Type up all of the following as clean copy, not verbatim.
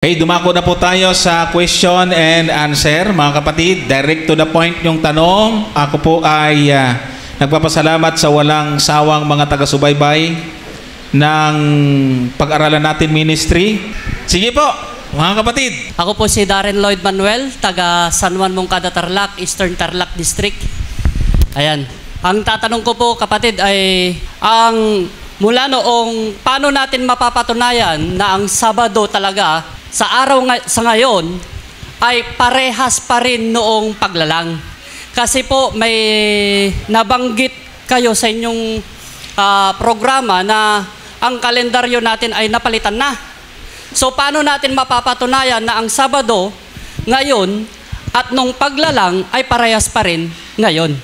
Okay, dumako na po tayo sa question and answer, mga kapatid. Direct to the point yung tanong. Ako po ay nagpapasalamat sa walang sawang mga taga-subaybay ng pag-aralan natin ministry. Sige po, mga kapatid. Ako po si Darren Lloyd Manuel, taga San Juan Moncada, Tarlac, Eastern Tarlac District. Ayan. Ang tatanong ko po, kapatid, ay mula noong paano natin mapapatunayan na ang Sabado talaga sa araw sa ngayon ay parehas pa rin noong paglalang. Kasi po may nabanggit kayo sa inyong programa na ang kalendaryo natin ay napalitan na. So paano natin mapapatunayan na ang Sabado ngayon at nung paglalang ay parehas pa rin ngayon?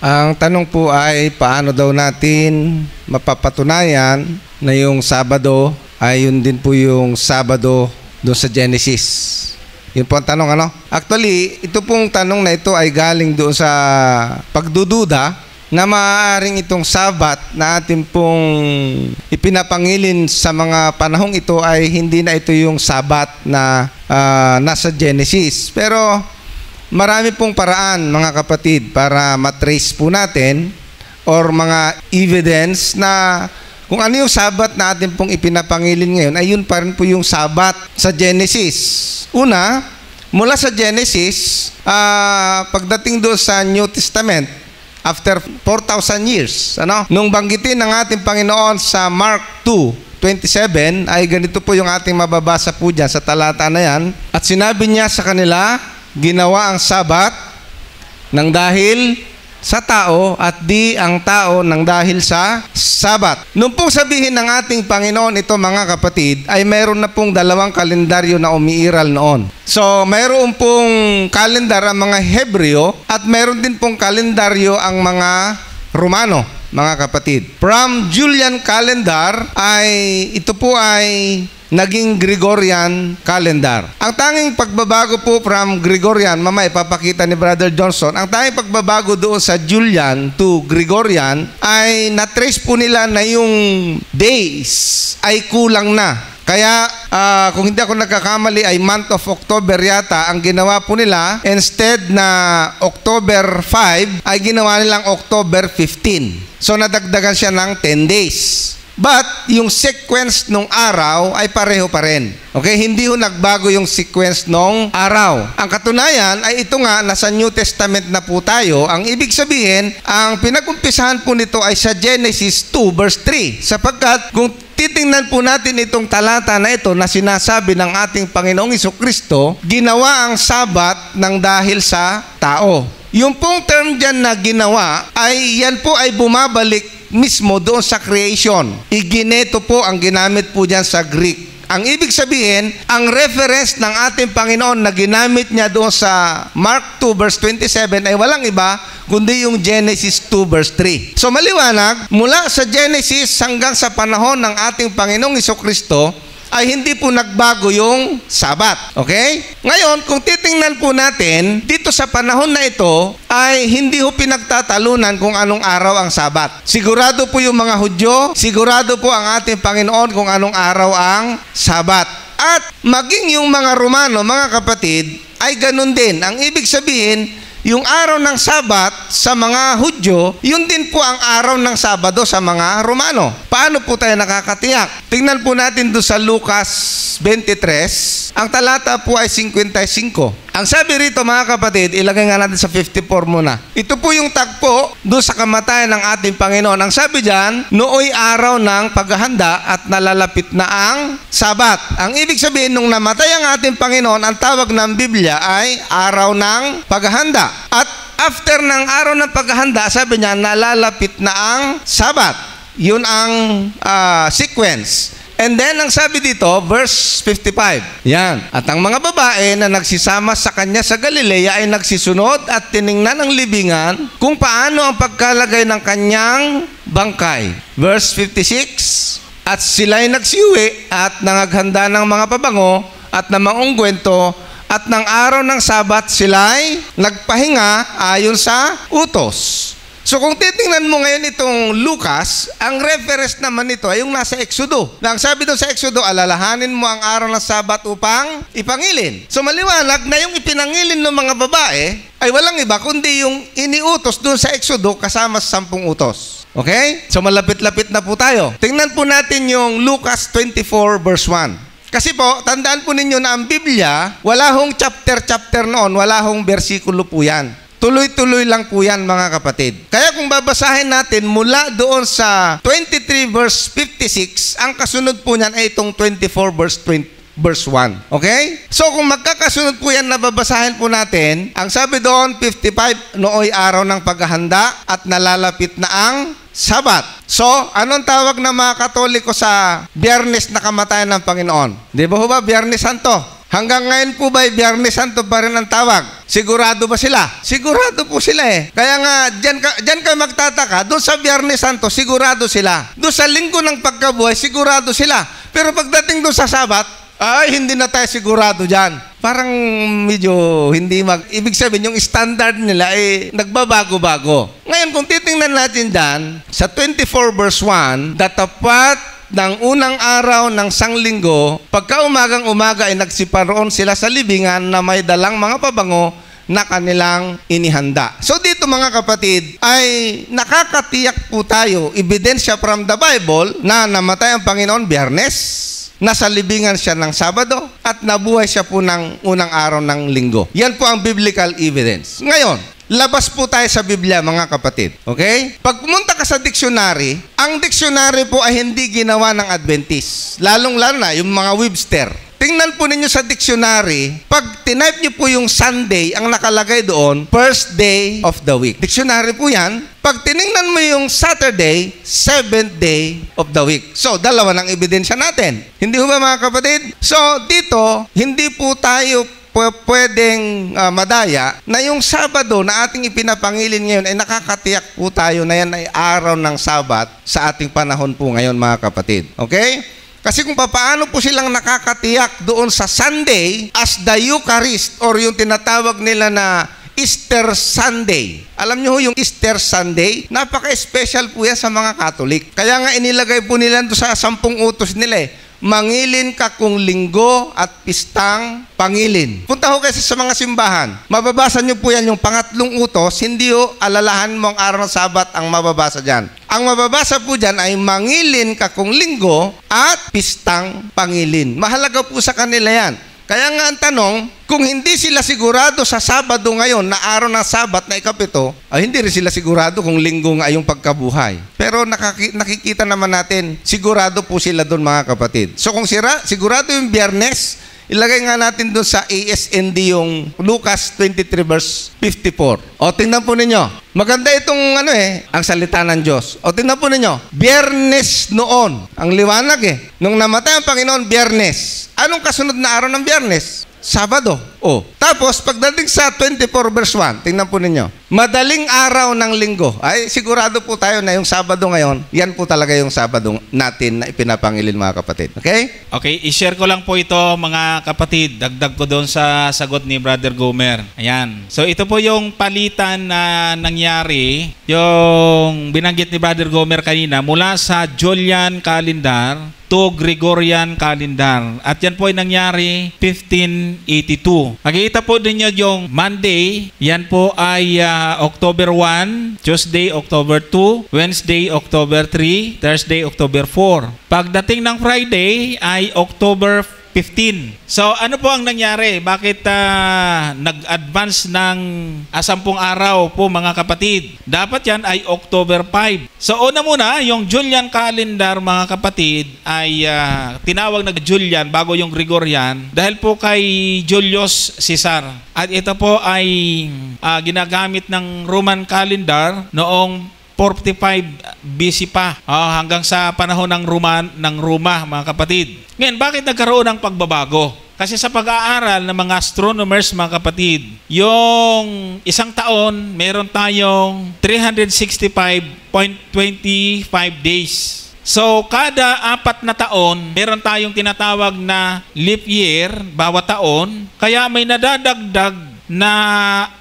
Ang tanong po ay paano daw natin mapapatunayan na yung Sabado ay yun din po yung Sabado doon sa Genesis. Yun po ang tanong, ano? Actually, ito pong tanong na ito ay galing doon sa pagdududa na maaaring itong Sabat na atin pong ipinapangilin sa mga panahong ito ay hindi na ito yung Sabat na nasa Genesis. Pero marami pong paraan, mga kapatid, para matrace po natin or mga evidence na kung ano yung Sabat na atin pong ipinapangilin ngayon, ay yun pa rin po yung Sabat sa Genesis. Una, mula sa Genesis, pagdating doon sa New Testament, after 4,000 years, nung banggitin ng ating Panginoon sa Mark 2:27, ay ganito po yung ating mababasa po dyan sa talata na yan. At sinabi niya sa kanila, ginawa ang Sabat ng dahil sa tao at di ang tao ng dahil sa Sabat. Nung pong sabihin ng ating Panginoon ito, mga kapatid, ay mayroon na pong dalawang kalendaryo na umiiral noon. So mayroon pong kalendar ang mga Hebreo at mayroon din pong kalendaryo ang mga Romano, mga kapatid. From Julian calendar ay ito po ay naging Gregorian calendar. Ang tanging pagbabago po from Gregorian, mamaya ipapakita ni Brother Johnson, ang tanging pagbabago doon sa Julian to Gregorian ay na-trace po nila na yung days ay kulang na. Kaya kung hindi ako nagkakamali ay month of October yata ang ginawa po nila. Instead na October 5 ay ginawa nilang October 15. So nadagdagan siya ng 10 days. But yung sequence nung araw ay pareho pa rin. Okay? Hindi ho nagbago yung sequence nung araw. Ang katunayan ay ito nga, nasa New Testament na po tayo. Ang ibig sabihin, ang pinag-umpisahan po nito ay sa Genesis 2 verse 3. Sapagkat kung titingnan po natin itong talata na ito na sinasabi ng ating Panginoong Jesucristo, ginawa ang Sabat ng dahil sa tao. Yung pong term dyan na ginawa, ay yan po ay bumabalik mismo doon sa creation. Igineto po ang ginamit po dyan sa Greek. Ang ibig sabihin, ang reference ng ating Panginoon na ginamit niya doon sa Mark 2 verse 27 ay walang iba kundi yung Genesis 2 verse 3. So maliwanag, mula sa Genesis hanggang sa panahon ng ating Panginoong Jesucristo ay hindi po nagbago yung Sabat. Okay? Ngayon, kung titingnan po natin, dito sa panahon na ito, ay hindi po pinagtatalunan kung anong araw ang Sabat. Sigurado po yung mga Hudyo, sigurado po ang ating Panginoon kung anong araw ang Sabat. At maging yung mga Romano, mga kapatid, ay ganun din. Ang ibig sabihin, yung araw ng Sabat sa mga Hudyo, yun din po ang araw ng Sabado sa mga Romano. Paano po tayo nakakatiyak? Tingnan po natin doon sa Lucas 23. Ang talata po ay 55. Ang sabi rito, mga kapatid, ilagay nga natin sa 54 muna. Ito po yung tagpo doon sa kamatayan ng ating Panginoon. Ang sabi dyan, nooy araw ng paghahanda at nalalapit na ang Sabat. Ang ibig sabihin, nung namatay ang ating Panginoon, ang tawag ng Biblia ay araw ng paghahanda. At after ng araw ng paghahanda, sabi niya, nalalapit na ang Sabat. Yun ang sequence. And then, ang sabi dito, verse 55. Yan. At ang mga babae na nagsisama sa kanya sa Galilea ay nagsisunod at tiningnan ang libingan kung paano ang pagkalagay ng kanyang bangkay. Verse 56. At sila'y nagsiuwi at nangaghanda ng mga pabango at ng mga ungkwento at ng araw ng Sabat sila'y nagpahinga ayon sa utos. So kung titingnan mo ngayon itong Lucas, ang reference naman nito ay yung nasa Exodo. Na ang sabi doon sa Exodo, alalahanin mo ang araw ng Sabat upang ipangilin. So maliwanag na yung ipinangilin ng mga babae ay walang iba kundi yung iniutos doon sa Exodo kasama sa 10 utos. Okay? So malapit-lapit na po tayo. Tingnan po natin yung Lucas 24 verse 1. Kasi po, tandaan po ninyo na ang Biblia, wala hong chapter noon, wala hong bersikulo po yan. Tuloy-tuloy lang po yan, mga kapatid. Kaya kung babasahin natin mula doon sa 23 verse 56, ang kasunod po niyan ay itong 24 verse 1. Okay? So kung magkakasunod po yan na babasahin po natin, ang sabi doon, 55, nooy araw ng paghahanda at nalalapit na ang Sabat. So, anong tawag ng mga Katoliko sa Biyernes na kamatayan ng Panginoon? Di ba ba, Biyernes Santo? Hanggang ngayon po ba, Biyernes Santo pa rin ang tawag? Sigurado ba sila? Sigurado po sila eh. Kaya nga, dyan kayo magtataka, doon sa Biyernes Santo, sigurado sila. Doon sa Linggo ng Pagkabuhay, sigurado sila. Pero pagdating doon sa Sabat, ay, hindi na tayo sigurado dyan. Parang medyo hindi ibig sabihin, yung standard nila ay nagbabago-bago. Ngayon, kung titingnan natin dyan, sa 24 verse 1, datapat ng unang araw ng sanglinggo, pagka umagang-umaga ay nagsiparoon sila sa libingan na may dalang mga pabango na kanilang inihanda. So dito mga kapatid, ay nakakatiyak po tayo, ebidensya from the Bible, na namatay ang Panginoon Biyernes, nasa libingan siya ng Sabado, at nabuhay siya po ng unang araw ng linggo. Yan po ang biblical evidence. Ngayon, labas po tayo sa Biblia, mga kapatid. Okay? Pag pumunta ka sa dictionary, ang dictionary po ay hindi ginawa ng Adventist. Lalong-lalo na yung mga Webster. Tingnan po ninyo sa dictionary, pag tinype nyo po yung Sunday, ang nakalagay doon, first day of the week. Dictionary po yan. Pag tiningnan mo yung Saturday, 7th day of the week. So, dalawa ng ebidensya natin. Hindi ba mga kapatid? So, dito, hindi po tayo pwedeng madaya na yung Sabado na ating ipinapangilin ngayon ay nakakatiyak po tayo na yan ay araw ng Sabat sa ating panahon po ngayon, mga kapatid. Okay? Kasi kung paano po silang nakakatiyak doon sa Sunday as the Eucharist or yung tinatawag nila na Easter Sunday. Alam niyo ho, yung Easter Sunday, napaka-special po yan sa mga Catholic. Kaya nga inilagay po nila doon sa 10 utos nila eh. Mangilin ka kung linggo at pistang pangilin. Punta ho kasi sa mga simbahan. Mababasa niyo po yan yung pangatlong utos, hindi ho alalahan mo ang araw ng Sabat ang mababasa dyan. Ang mababasa po dyan ay mangilin ka kung linggo at pistang pangilin. Mahalaga po sa kanila yan. Kaya nga ang tanong, kung hindi sila sigurado sa Sabado ngayon na araw ng Sabat na ikapito, ay hindi rin sila sigurado kung linggo nga yung pagkabuhay. Pero nakikita naman natin, sigurado po sila doon, mga kapatid. So kung sigurado yung Biyernes, ilagay nga natin doon sa ASND yung Lucas 23 verse 54. O tingnan po ninyo. Maganda itong ang salita ng Diyos. O tingnan po ninyo. Biyernes noon. Ang liwanag nung namatay ang Panginoon, Biyernes. Anong kasunod na araw ng Biyernes? Sabado. O. Tapos, pagdating sa 24 verse 1, tingnan po ninyo. Madaling araw ng linggo. Ay, sigurado po tayo na yung Sabado ngayon, yan po talaga yung Sabado natin na ipinapangilin, mga kapatid. Okay? Okay, i-share ko lang po ito, mga kapatid. Dagdag ko doon sa sagot ni Brother Gomer. Ayan. So, ito po yung palitan na nangyari, yung binanggit ni Brother Gomer kanina, mula sa Julian calendar to Gregorian calendar. At yan po ay nangyari 1582. Makikita po ninyo yung Monday, yan po ay October 1, Tuesday, October 2, Wednesday, October 3, Thursday, October 4. Pagdating ng Friday ay October 15. So, ano po ang nangyari? Bakit nag-advance ng 10 araw po, mga kapatid? Dapat yan ay October 5. So, una muna, yung Julian calendar, mga kapatid, ay tinawag na Julian bago yung Gregorian dahil po kay Julius Caesar. At ito po ay ginagamit ng Roman calendar noong 45 BC pa hanggang sa panahon ng Roma, mga kapatid. Ngayon, bakit nagkaroon ng pagbabago? Kasi sa pag-aaral ng mga astronomers, mga kapatid, yung isang taon, meron tayong 365.25 days. So, kada 4 na taon, meron tayong tinatawag na leap year, bawat taon. Kaya may nadadagdag na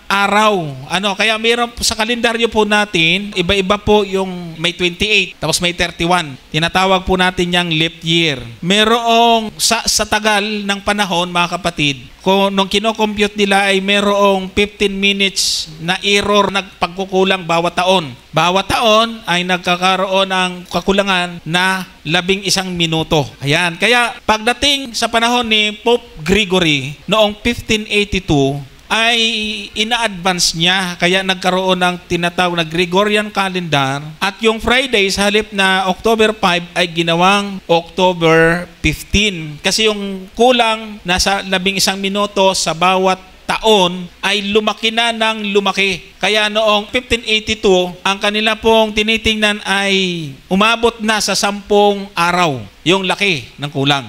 araw. Kaya meron sa kalendaryo po natin, iba-iba po yung may 28, tapos may 31. Tinatawag po natin yung leap year. Merong sa tagal ng panahon, mga kapatid, kung nung kino-compute nila ay merong 15 minutes na error nagpagkukulang bawat taon. Bawat taon ay nagkakaroon ng kakulangan na 11 minuto. Ayan. Kaya pagdating sa panahon ni Pope Gregory noong 1582, ay ina-advance niya, kaya nagkaroon ng tinatawag na Gregorian calendar, at yung Friday sa halip na October 5 ay ginawang October 15 kasi yung kulang nasa 11 minuto sa bawat taon ay lumaki na ng lumaki. Kaya noong 1582, ang kanila pong tinitingnan ay umabot na sa 10 araw yung laki ng kulang.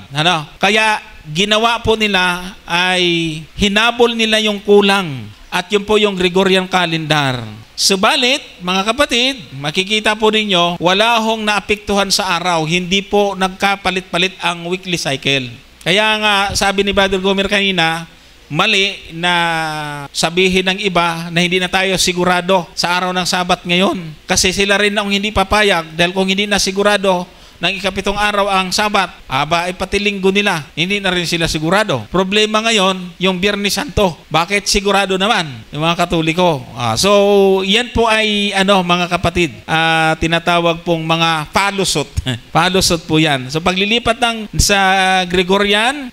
Kaya ginawa po nila ay hinabol nila yung kulang, at yun po yung Gregorian calendar. Subalit, mga kapatid, makikita po ninyo, wala hong naapektuhan sa araw, hindi po nagkapalit-palit ang weekly cycle. Kaya nga, sabi ni Brother Gomer kanina, mali na sabihin ng iba na hindi na tayo sigurado sa araw ng Sabat ngayon. Kasi sila rin ang hindi papayag, dahil kung hindi na sigurado ng ikapitong araw ang Sabat, ay pati linggo nila, hindi na rin sila sigurado. Problema ngayon, yung Biyernes Santo. Bakit sigurado naman yung mga Katoliko? So, yan po ay, mga kapatid, tinatawag pong mga palusot. Palusot po yan. So, paglilipat sa Gregorian,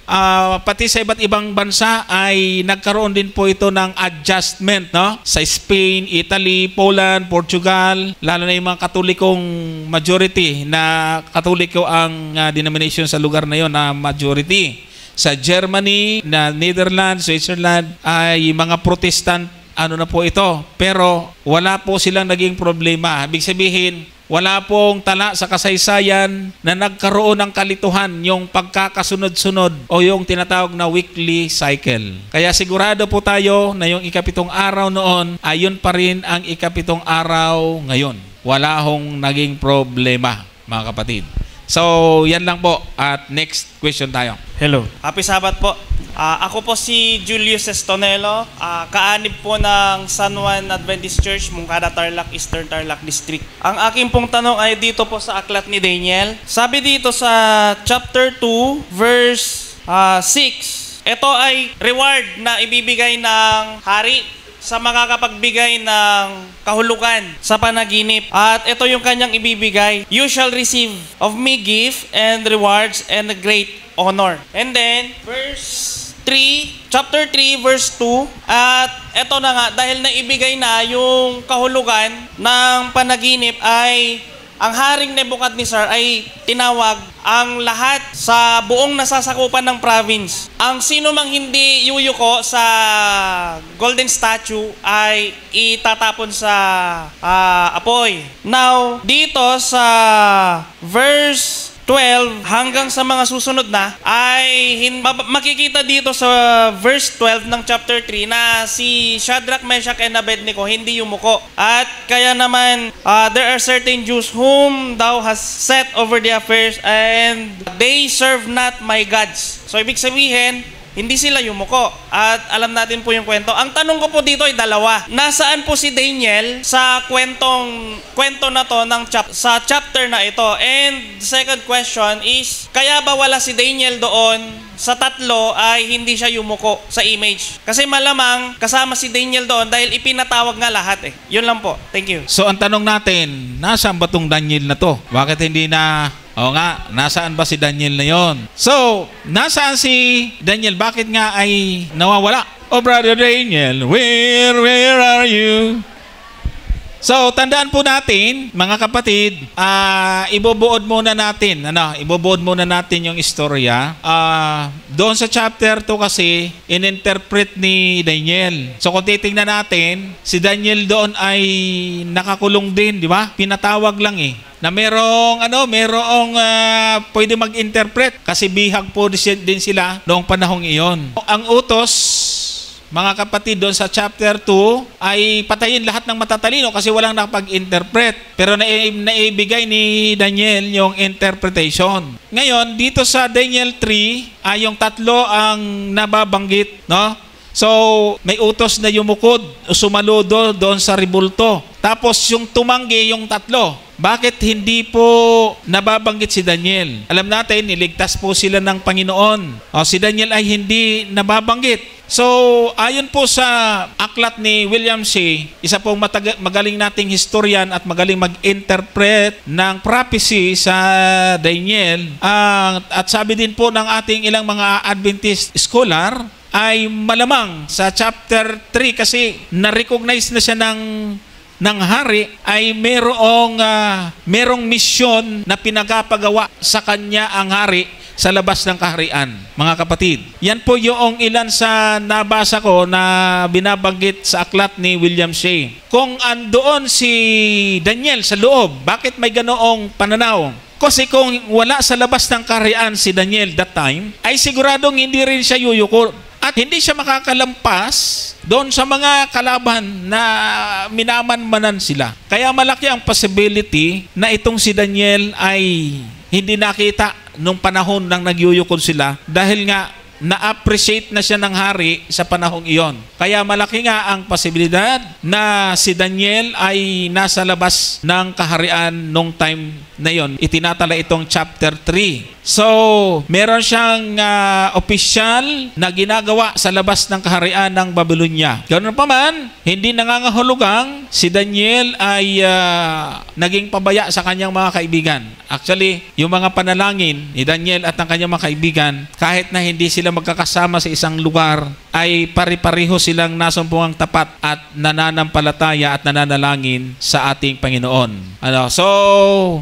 pati sa iba't ibang bansa ay nagkaroon din po ito ng adjustment, no? Sa Spain, Italy, Poland, Portugal, lalo na yung mga Katolikong majority na Katoliko ang denomination sa lugar na yon na majority. Sa Germany, na Netherlands, Switzerland ay mga Protestant na po ito. Pero wala po silang naging problema. Ibig sabihin, wala pong tala sa kasaysayan na nagkaroon ng kalituhan yung pagkakasunod-sunod o yung tinatawag na weekly cycle. Kaya sigurado po tayo na yung ikapitong araw noon ay yun pa rin ang ikapitong araw ngayon. Wala hong naging problema, mga kapatid. So, yan lang po. At next question tayo. Hello. Happy Sabat po. Ako po si Julius Estonelo, kaanib po ng San Juan Adventist Church, Moncada, Tarlac, Eastern Tarlac District. Ang aking pong tanong ay dito po sa aklat ni Daniel. Sabi dito sa chapter 2, verse 6, ito ay reward na ibibigay ng hari sa makakapagbigay ng kahulugan sa panaginip. At ito yung kanyang ibibigay. You shall receive of me gift and rewards and a great honor. And then, verse 3, chapter 3, verse 2. At ito na nga, dahil naibigay na yung kahulugan ng panaginip ay ang Haring Nebuchadnezzar ay tinawag ang lahat sa buong nasasakupan ng province. Ang sino mang hindi yuyuko sa golden statue ay itatapon sa apoy. Now, dito sa verse 12 hanggang sa mga susunod na ay makikita dito sa verse 12 ng chapter 3 na si Shadrach, Meshach, and Abednego hindi yumuko. At kaya naman there are certain Jews whom thou hast set over the affairs and they serve not my gods. So ibig sabihin, hindi sila yumuko. At alam natin po yung kwento. Ang tanong ko po dito ay dalawa. Nasaan po si Daniel sa kwento na to sa chapter na ito? And the second question is, kaya ba wala si Daniel doon sa tatlo ay hindi siya yumuko sa image? Kasi malamang kasama si Daniel doon dahil ipinatawag nga lahat eh. Yun lang po. Thank you. So ang tanong natin, nasaan ba tong Daniel na to? Bakit hindi na... O nga, nasaan ba si Daniel na yon? So, nasaan si Daniel? Bakit nga ay nawawala? Oh, Brother Daniel, where are you? So, tandaan po natin, mga kapatid, ibubuod muna natin yung istorya. Doon sa chapter 2 kasi, in-interpret ni Daniel. So, kung titingnan natin, si Daniel doon ay nakakulong din, di ba? Pinatawag lang eh. Na merong pwede mag-interpret kasi bihag po din sila noong panahong iyon. Ang utos, mga kapatid, doon sa chapter 2 ay patayin lahat ng matatalino kasi walang nakapag-interpret. Pero naibigay ni Daniel yung interpretation. Ngayon, dito sa Daniel 3, yung tatlo ang nababanggit, no? So, may utos na yumukod o sumaludo doon sa ribulto. Tapos yung tumanggi, yung tatlo. Bakit hindi po nababanggit si Daniel? Alam natin, niligtas po sila ng Panginoon. O, si Daniel ay hindi nababanggit. So, ayon po sa aklat ni William C., isa pong magaling nating historian at magaling mag-interpret ng prophecy sa Daniel. At sabi din po ng ating ilang mga Adventist scholar, ay malamang sa chapter 3 kasi na-recognize na siya ng hari ay merong misyon na pinagapagawa sa kanya ang hari sa labas ng kaharian. Mga kapatid, yan po yung ilan sa nabasa ko na binabanggit sa aklat ni William C. Kung andoon si Daniel sa loob, bakit may ganoong pananaw? Kasi kung wala sa labas ng kaharian si Daniel that time, ay siguradong hindi rin siya yuyuko. At hindi siya makakalampas doon sa mga kalaban na minamanmanan sila. Kaya malaki ang possibility na itong si Daniel ay hindi nakita nung panahon nang nagyuyukod sila dahil nga na-appreciate na siya ng hari sa panahong iyon. Kaya malaki nga ang posibilidad na si Daniel ay nasa labas ng kaharian nung time na yon. Itinatala itong chapter 3. So, meron siyang opisyal na ginagawa sa labas ng kaharian ng Babylonia. Ganoon pa man, hindi nangangahulugang si Daniel ay naging pabaya sa kanyang mga kaibigan. Actually, yung mga panalangin ni Daniel at ng kanyang mga kaibigan, kahit na hindi sila magkakasama sa isang lugar, ay pari-pareho silang nasumpungang tapat at nananampalataya at nananalangin sa ating Panginoon. So,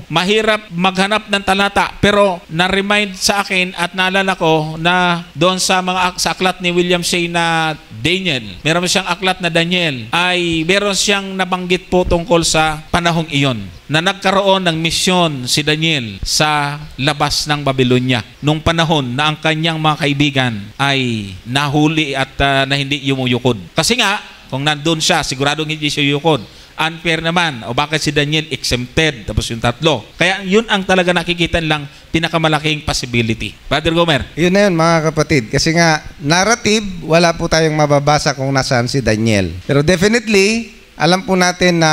mahirap maghanap ng talata, pero na-remind sa akin at naalala ko na doon sa aklat ni William C. na Daniel, meron siyang aklat na Daniel, ay meron siyang nabanggit po tungkol sa panahong iyon na nagkaroon ng misyon si Daniel sa labas ng Babylonia nung panahon na ang kanyang mga kaibigan ay nahuli at na hindi yumuyukod. Kasi nga, kung nandun siya, siguradong hindi siya yuyukod. Unfair naman. O bakit si Daniel exempted? Tapos yung tatlo. Kaya yun ang talaga nakikita lang pinakamalaking possibility. Brother Gomer. Yun na yun mga kapatid. Kasi nga, narrative, wala po tayong mababasa kung nasaan si Daniel. Pero definitely, alam po natin na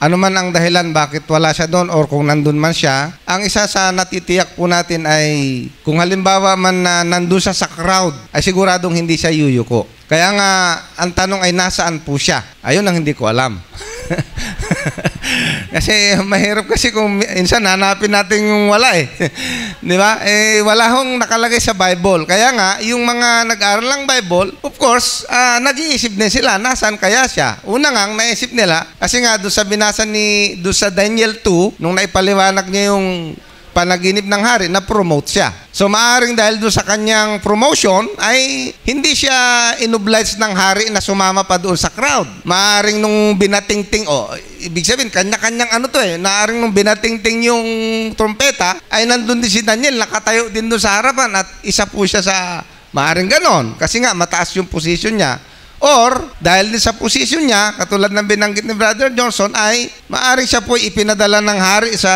ano man ang dahilan bakit wala siya doon or kung nandun man siya, ang isa sa natitiyak po natin ay kung halimbawa man na nandun siya sa crowd, ay siguradong hindi siya yuyuko. Kaya nga, ang tanong ay nasaan po siya? Ayun ang hindi ko alam. Kasi mahirap kasi kung minsan hanapin natin yung wala eh. Di ba? Wala hong nakalagay sa Bible. Kaya nga, yung mga nag-aaral ng Bible, of course, nag-iisip din sila, nasaan kaya siya? Una nga, naisip nila, kasi nga doon sa binasa doon sa Daniel 2, nung naipaliwanag niya yung panaginip ng hari, na-promote siya. So, maaaring dahil doon sa kanyang promotion, ay hindi siya inoblige ng hari na sumama pa doon sa crowd. Maaaring nung binatingting, ibig sabihin, kanya-kanyang maaaring nung binatingting yung trompeta, ay nandun din si Daniel, nakatayo din doon sa harapan at isa po siya sa, maaaring ganon. Kasi nga, mataas yung position niya. Or, dahil din sa posisyon niya, katulad ng binanggit ni Brother Johnson, ay maaaring siya po ipinadala ng hari sa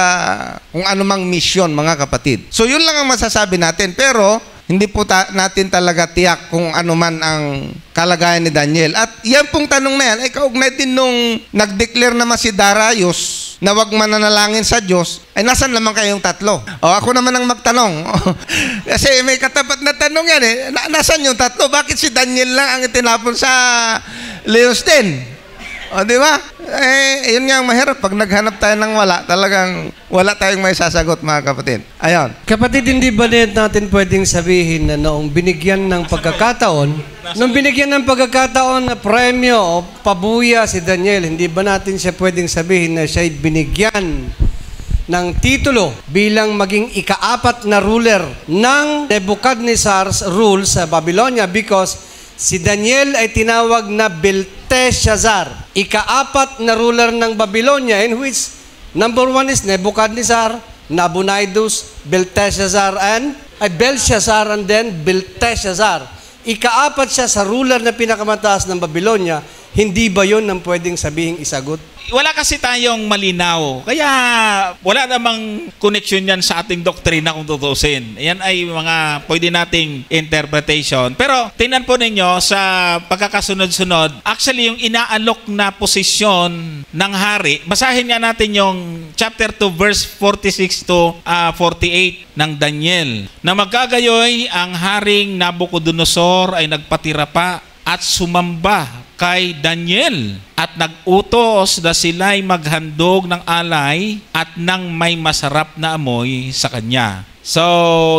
kung anumang misyon, mga kapatid. So, yun lang ang masasabi natin. Pero, hindi po natin talaga tiyak kung ano man ang kalagayan ni Daniel. At yan pong tanong na yan, ay kaugnay din nung nag-declare naman si Darius na wag mananalangin sa Diyos, ay nasan naman kayong tatlo? Ako naman ang magtanong. Kasi may katapat na tanong yan eh. Nasan yung tatlo? Bakit si Daniel lang ang itinapon sa Leon's Den? Di ba? Yun nga ang mahirap. Pag naghanap tayo ng wala, talagang wala tayong may sasagot, mga kapatid. Ayon. Kapatid, hindi ba natin pwedeng sabihin na noong binigyan ng pagkakataon, na premyo o pabuya si Daniel, hindi ba natin siya pwedeng sabihin na siya'y binigyan ng titulo bilang maging ika-4 na ruler ng Nebuchadnezzar's rule sa Babylonia because si Daniel ay tinawag na Belteshazzar, ika-4 na ruler ng Babylonia, in which number 1 is Nebuchadnezzar, Nabonidus, Belshazzar, and then Belteshazzar. Ika-4 siya sa ruler na pinakamataas ng Babylonia. Hindi ba yun ang pwedeng sabihing isagot? Wala kasi tayong malinaw. Kaya wala namang connection yan sa ating doktrina kung tutusin. Yan ay mga pwede nating interpretation. Pero tingnan po ninyo sa pagkakasunod-sunod, actually yung inaalok na posisyon ng hari, basahin nga natin yung chapter 2 verse 46 to 48 ng Daniel. Na magkagayoy ang haring Nabucodonosor ay nagpatira pa at sumamba kay Daniel at nag-utos na sila'y maghandog ng alay at ng may masarap na amoy sa kanya. So,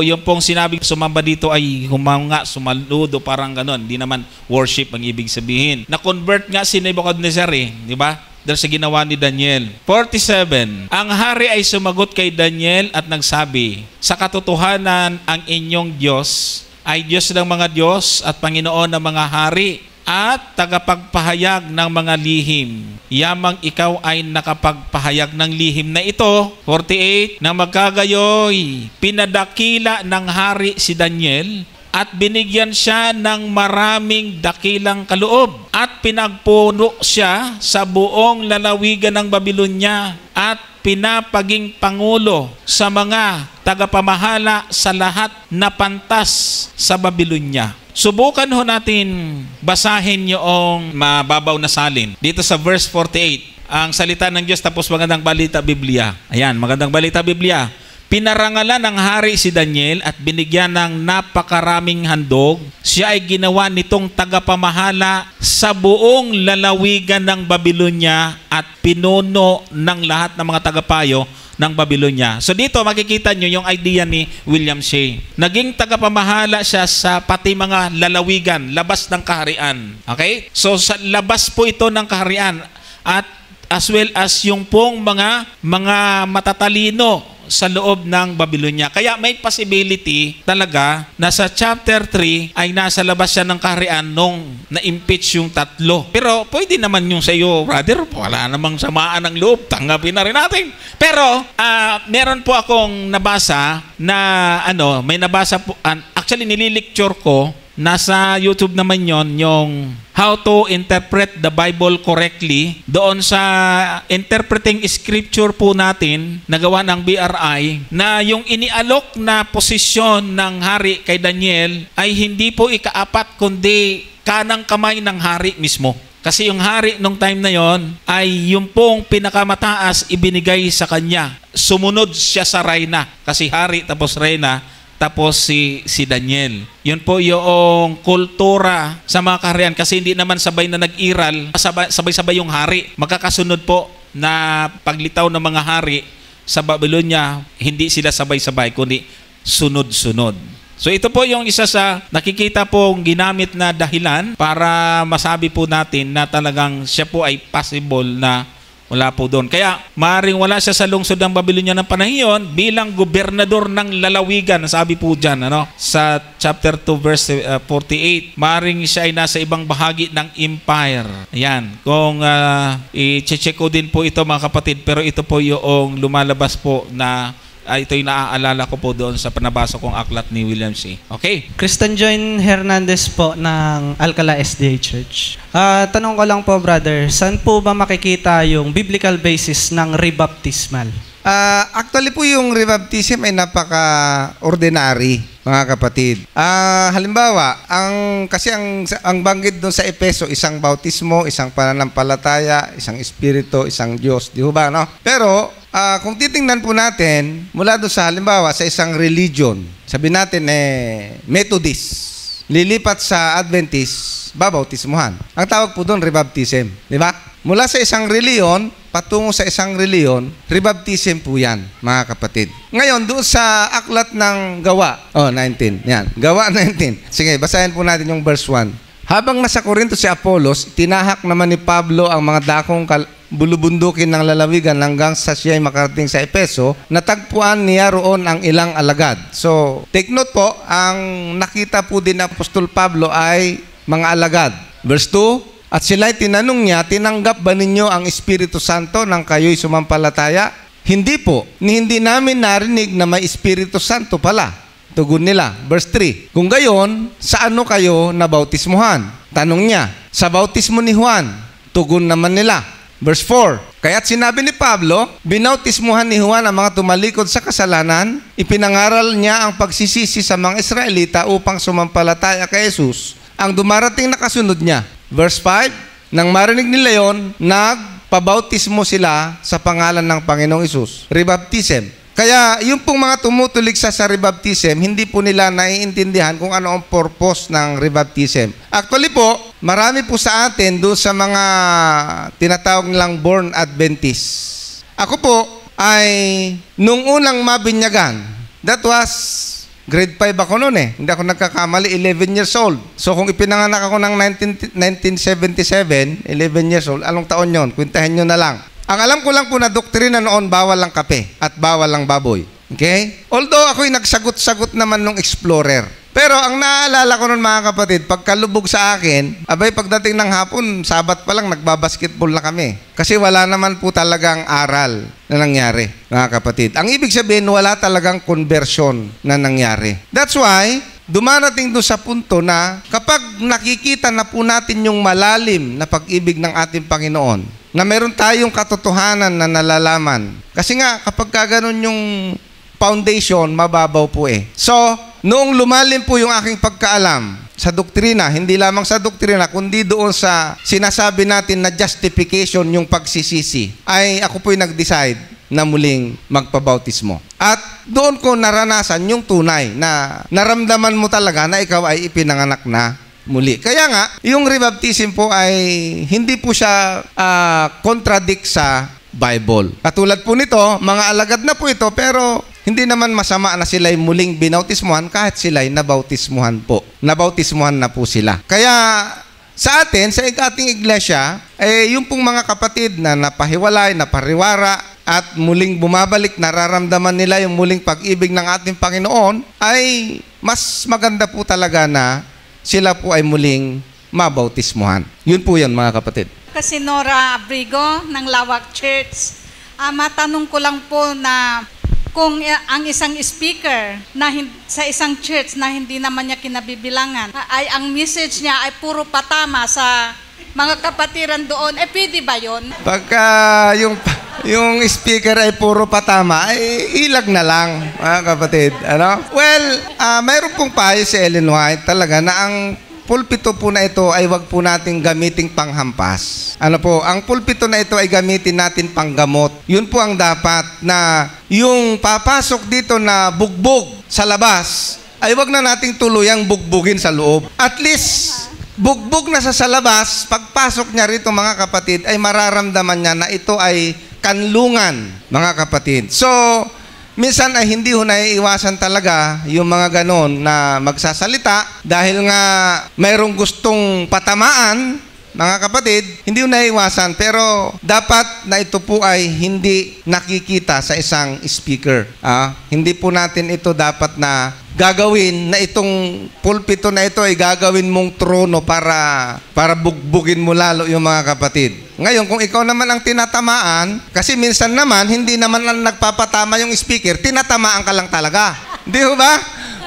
yung pong sinabi sumamba dito ay humanga, sumaludo, parang ganon. Hindi naman worship ang ibig sabihin. Na-convert nga si Nebuchadnezzar di ba? Dahil sa ginawa ni Daniel. 47. Ang hari ay sumagot kay Daniel at nagsabi, sa katotohanan ang inyong Diyos ay Diyos ng mga Diyos at Panginoon ng mga hari at tagapagpahayag ng mga lihim. Yamang ikaw ay nakapagpahayag ng lihim na ito. 48. Na magkagayoy, pinadakila ng hari si Daniel at binigyan siya ng maraming dakilang kaloob at pinagpuno siya sa buong lalawigan ng Babylonia at pinapaging pangulo sa mga tagapamahala sa lahat na pantas sa Babylonia. Subukan ho natin basahin yung mababaw na salin. Dito sa verse 48, ang salita ng Diyos tapos magandang balita Biblia. Ayan, magandang balita Biblia. Pinarangalan ng hari si Daniel at binigyan ng napakaraming handog. Siya ay ginawa nitong tagapamahala sa buong lalawigan ng Babylonia at pinuno ng lahat ng mga tagapayo ng Babylonia. So dito makikita nyo yung idea ni William Shea. Naging tagapamahala siya sa pati mga lalawigan, labas ng kaharian. Okay? So sa labas po ito ng kaharian at as well as yung pong mga matatalino sa loob ng Babylonia. Kaya may possibility talaga na sa chapter 3 ay nasa labas siya ng kaharian nung na-impeach yung tatlo. Pero pwede naman yung sa iyo, brother, wala namang samaan ng loob, tanggapin na rin natin. Pero meron po akong nabasa na may nabasa po, actually nililecture ko, nasa YouTube naman yung How to Interpret the Bible Correctly. Doon sa Interpreting Scripture po natin, nagawa ng BRI, na yung inialok na posisyon ng hari kay Daniel ay hindi po ikaapat kundi kanang kamay ng hari mismo. Kasi yung hari nung time na yon ay yung pong pinakamataas ibinigay sa kanya. Sumunod siya sa reyna. Kasi hari tapos reyna, tapos si Daniel. Yun po yung kultura sa mga kaharian kasi hindi naman sabay na nag-iral, sabay-sabay yung hari. Magkakasunod po na paglitaw ng mga hari sa Babylonia, hindi sila sabay-sabay kundi sunod-sunod. So ito po yung isa sa nakikita pong ginamit na dahilan para masabi po natin na talagang siya po ay possible na wala po doon. Kaya maaaring wala siya sa lungsod ng Babylonia ng panahon bilang gobernador ng lalawigan. Sabi po dyan, sa chapter 2 verse 48, maaaring siya ay nasa ibang bahagi ng empire. Ayan. Kung i-check ko din po ito mga kapatid, pero ito po yung lumalabas po na ito yung naaalala ko po doon sa panabasa kong aklat ni William C. Okay. Christian John Hernandez po ng Alcala SDA Church. Tanong ko lang po, brother, saan po ba makikita yung biblical basis ng rebaptismal? Actually po yung rebaptism ay napaka-ordinary, mga kapatid. Halimbawa, kasi ang banggit doon sa Epeso, isang bautismo, isang pananampalataya, isang espiritu, isang Diyos. Di ba, no? Pero, kung titingnan po natin, mula doon sa halimbawa, sa isang religion, sabi natin Methodist, lilipat sa Adventist, babautismuhan. Ang tawag po doon, rebaptism. Di ba? Mula sa isang reliyon, patungo sa isang reliyon, rebaptism po yan, mga kapatid. Ngayon, doon sa aklat ng Gawa, 19, yan, Gawa 19. Sige, basahin po natin yung verse 1. Habang nasa Corinto si Apolos, tinahak naman ni Pablo ang mga dakong bulubundukin ng lalawigan hanggang sa siya ay makarating sa Epeso, natagpuan niya roon ang ilang alagad. So, take note po, ang nakita po din ng Apostol Pablo ay mga alagad. Verse 2, at sila'y tinanong niya, tinanggap ba ninyo ang Espiritu Santo nang kayo'y sumampalataya? Hindi po, hindi namin narinig na may Espiritu Santo pala. Tugon nila. Verse 3. Kung gayon, sa ano kayo nabautismuhan? Tanong niya. Sa bautismo ni Juan. Tugon naman nila. Verse 4. Kaya't sinabi ni Pablo, binautismuhan ni Juan ang mga tumalikod sa kasalanan, ipinangaral niya ang pagsisisi sa mga Israelita upang sumampalataya kay Jesus, ang dumarating na kasunod niya. Verse 5. Nang marinig nila yon, nagpabautismo sila sa pangalan ng Panginoong Hesus. Rebaptism. Kaya yung pong mga tumutulig sa rebaptism, hindi po nila naiintindihan kung ano ang purpose ng rebaptism. Actually po, marami po sa atin doon sa mga tinatawag nilang born Adventist. Ako po ay nung unang mabinyagan, that was grade 5 ako noon eh. Hindi ako nagkakamali, 11 years old. So kung ipinanganak ako ng 1977, 11 years old, anong taon yon? Kwentahin nyo na lang. Ang alam ko lang po na doktrina noon, bawal lang kape at bawal lang baboy. Okay? Although ako'y nagsagot-sagot naman nung explorer. Pero ang naaalala ko noon mga kapatid, pagkalubog sa akin, abay pagdating ng hapon, Sabat pa lang, nagbabasketball na kami. Kasi wala naman po talagang aral na nangyari, mga kapatid. Ang ibig sabihin, wala talagang conversion na nangyari. That's why, dumarating doon sa punto na kapag nakikita na po natin yung malalim na pag-ibig ng ating Panginoon, na meron tayong katotohanan na nalalaman. Kasi nga, kapag kaganon yung foundation, mababaw po eh. So, noong lumalim po yung aking pagkaalam sa doktrina, hindi lamang sa doktrina, kundi doon sa sinasabi natin na justification, yung pagsisisi, ay ako po'y nag-decide na muling magpabautismo. At doon ko naranasan yung tunay na naramdaman mo talaga na ikaw ay ipinanganak na muli. Kaya nga, yung rebaptism po ay hindi po siya contradict sa Bible. Katulad po nito, mga alagad na po ito, pero hindi naman masama na sila'y muling binautismuhan kahit sila'y nabautismuhan po. Nabautismuhan na po sila. Kaya sa atin, sa ating iglesia, yung pong mga kapatid na napahiwalay, napariwara, at muling bumabalik, nararamdaman nila yung muling pag-ibig ng ating Panginoon, ay mas maganda po talaga na sila po ay muling mabautismuhan. Yun po yan, mga kapatid. Kasi Nora Abrigo ng Lawak Church, matanong ko lang po na kung ang isang speaker na sa isang church na hindi naman niya kinabibilangan, ay ang message niya ay puro patama sa mga kapatiran doon, pwede ba yun? Pagka yung speaker ay puro patama, ay ilag na lang, mga kapatid. Ano? Well, mayroon pong payo si Ellen White talaga na ang pulpito po na ito ay wag po nating gamiting panghampas. Ano po, ang pulpito na ito ay gamitin natin panggamot. Yun po ang dapat na yung papasok dito na bugbog sa labas, ay wag na nating tuluyang bugbugin sa loob. At least, bugbog na sa labas, pagpasok niya rito mga kapatid, ay mararamdaman niya na ito ay kanlungan, mga kapatid. So, minsan ay hindi ho naiiwasan talaga yung mga ganon na magsasalita dahil nga mayroong gustong patamaan, mga kapatid, hindi ho naiiwasan. Pero dapat na ito po ay hindi nakikita sa isang speaker. Hindi po natin ito dapat na gagawin na itong pulpito na ito ay gagawin mong trono para bugbugin mo lalo yung mga kapatid. Ngayon, kung ikaw naman ang tinatamaan, kasi minsan naman, hindi naman ang nagpapatama yung speaker, tinatamaan ka lang talaga. Di ba?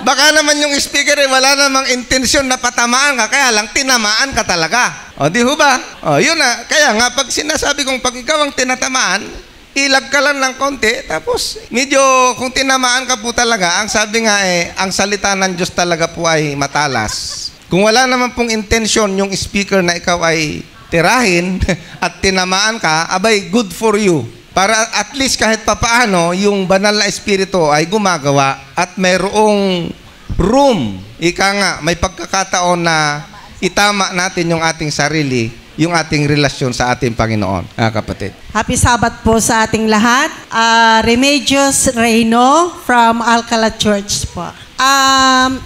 Baka naman yung speaker ay wala namang intensyon na patamaan ka, kaya lang tinamaan ka talaga. O, di ba? O, yun na. Kaya nga, pag sinasabi kong pag ikaw ang tinatamaan, ilag ka lang ng konti, tapos medyo kung tinamaan ka po talaga, ang sabi nga ang salita ng Diyos talaga po ay matalas. Kung wala naman pong intensyon yung speaker na ikaw ay tirahin at tinamaan ka, abay, good for you. Para at least kahit papaano, yung banal na espiritu ay gumagawa at mayroong room. Ika nga, may pagkakataon na itama natin yung ating sarili, yung ating relasyon sa ating Panginoon, kapatid. Happy Sabbath po sa ating lahat. Remedios Reyno from Alcala Church po.